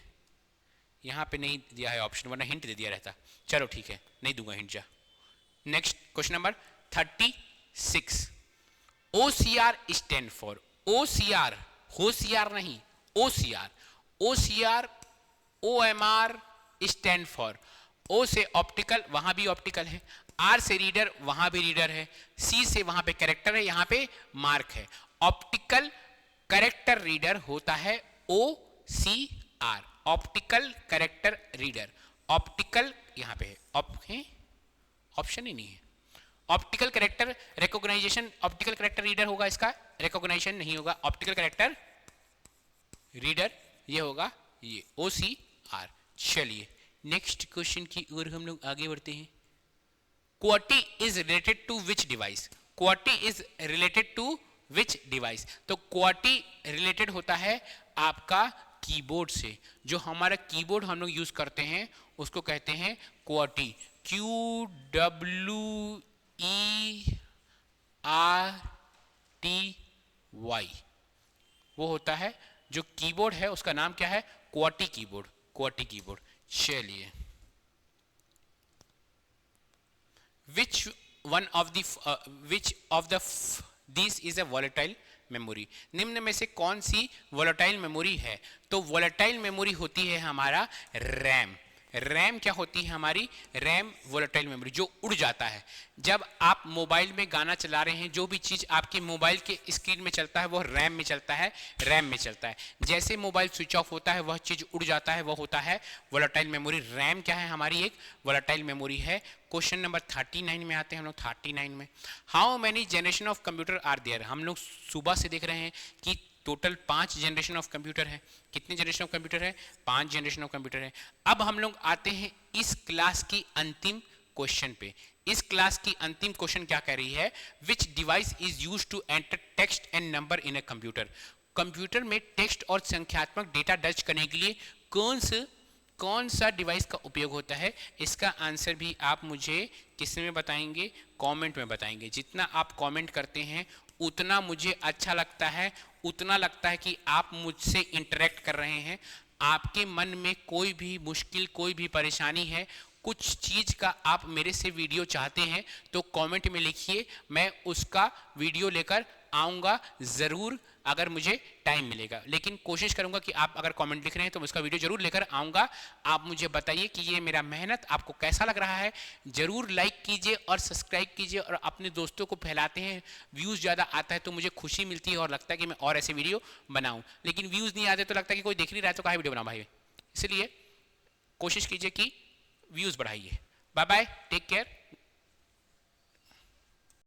Speaker 1: यहां पे नहीं दिया है ऑप्शन, वरना हिंट दे दिया रहता. चलो ठीक है, नहीं दूंगा हिंट. जा next question number 36. OCR stand for. OCR, होशियार नहीं, OCR. OCR OMR stand for. O से ऑप्टिकल, वहां भी ऑप्टिकल है. R से रीडर, वहां भी रीडर है. C से वहां पे कैरेक्टर है, यहां पे मार्क है. ऑप्टिकल कैरेक्टर रीडर होता है OCR. Optical character reader. Optical यहां पे है, ऑप्शन ही नहीं है. Optical character recognization, optical character reader होगा, इसका रिकॉग्नाइजेशन नहीं होगा. ऑप्टिकल कैरेक्टर रीडर ये होगा, ये OCR. चलिए नेक्स्ट क्वेश्चन की ओर हम लोग आगे बढ़ते हैं. QWERTY is related to which device. QWERTY is related to which device. तो QWERTY रिलेटेड होता है आपका कीबोर्ड से. जो हमारा कीबोर्ड हम लोग यूज करते हैं उसको कहते हैं QWERTY. QWERTY. वो होता है जो कीबोर्ड है, उसका नाम क्या है? QWERTY keyboard. QWERTY keyboard. चलिए, which of these is a volatile memory. निम्न में से कौन सी volatile memory है? तो volatile memory होती है हमारा रैम. रैम क्या होती है हमारी? रैम वोलेटाइल मेमोरी, जो उड़ जाता है. जब आप मोबाइल में गाना चला रहे हैं, जो भी चीज आपके मोबाइल के स्क्रीन में चलता है वो रैम में चलता है, रैम में चलता है. जैसे मोबाइल स्विच ऑफ होता है वह चीज उड़ जाता है, वह होता है वोलेटाइल मेमोरी. रैम क्या है हमारी? एक वोलेटाइल मेमोरी है. क्वेश्चन नंबर 39 में आते हैं हम लोग. 39 में, how many generation of computer are there. हम लोग सुबह से देख रहे हैं कि टोटल 5 जनरेशन ऑफ कंप्यूटर है. कितने जनरेशन ऑफ कंप्यूटर है? 5 जनरेशन ऑफ कंप्यूटर है. अब हम लोग आते हैं इस क्लास की अंतिम क्वेश्चन पे. इस क्लास की अंतिम क्वेश्चन क्या कह रही है? Which device is use to enter text and number in a computer. Computer में टेक्स्ट और संख्यात्मक डेटा दर्ज करने के लिए कौन सा डिवाइस का उपयोग होता है? इसका आंसर भी आप मुझे किस में बताएंगे? कमेंट में बताएंगे. जितना आप कमेंट करते हैं उतना मुझे अच्छा लगता है, उतना लगता है कि आप मुझसे इंटरेक्ट कर रहे हैं. आपके मन में कोई भी मुश्किल, कोई भी परेशानी है, कुछ चीज़ का आप मेरे से वीडियो चाहते हैं तो कमेंट में लिखिए, मैं उसका वीडियो लेकर आऊँगा ज़रूर. अगर मुझे टाइम मिलेगा, लेकिन कोशिश करूंगा कि आप अगर कमेंट लिख रहे हैं तो मैं उसका वीडियो जरूर लेकर आऊँगा। आप मुझे बताइए कि ये मेरा मेहनत आपको कैसा लग रहा है। ज़रूर लाइक कीजिए और सब्सक्राइब कीजिए और अपने दोस्तों को फैलाते हैं। व्यूज़ ज़्यादा आता है तो मुझे खुशी मिलती है और लगता है कि मैं और ऐसे वीडियो बनाऊँ, लेकिन व्यूज़ नहीं आते तो लगता है कि कोई देख नहीं रहा है तो काहे वीडियो बनाऊँ भाई। इसलिए कोशिश कीजिए कि व्यूज़ बढ़ाइए। Bye bye, take care.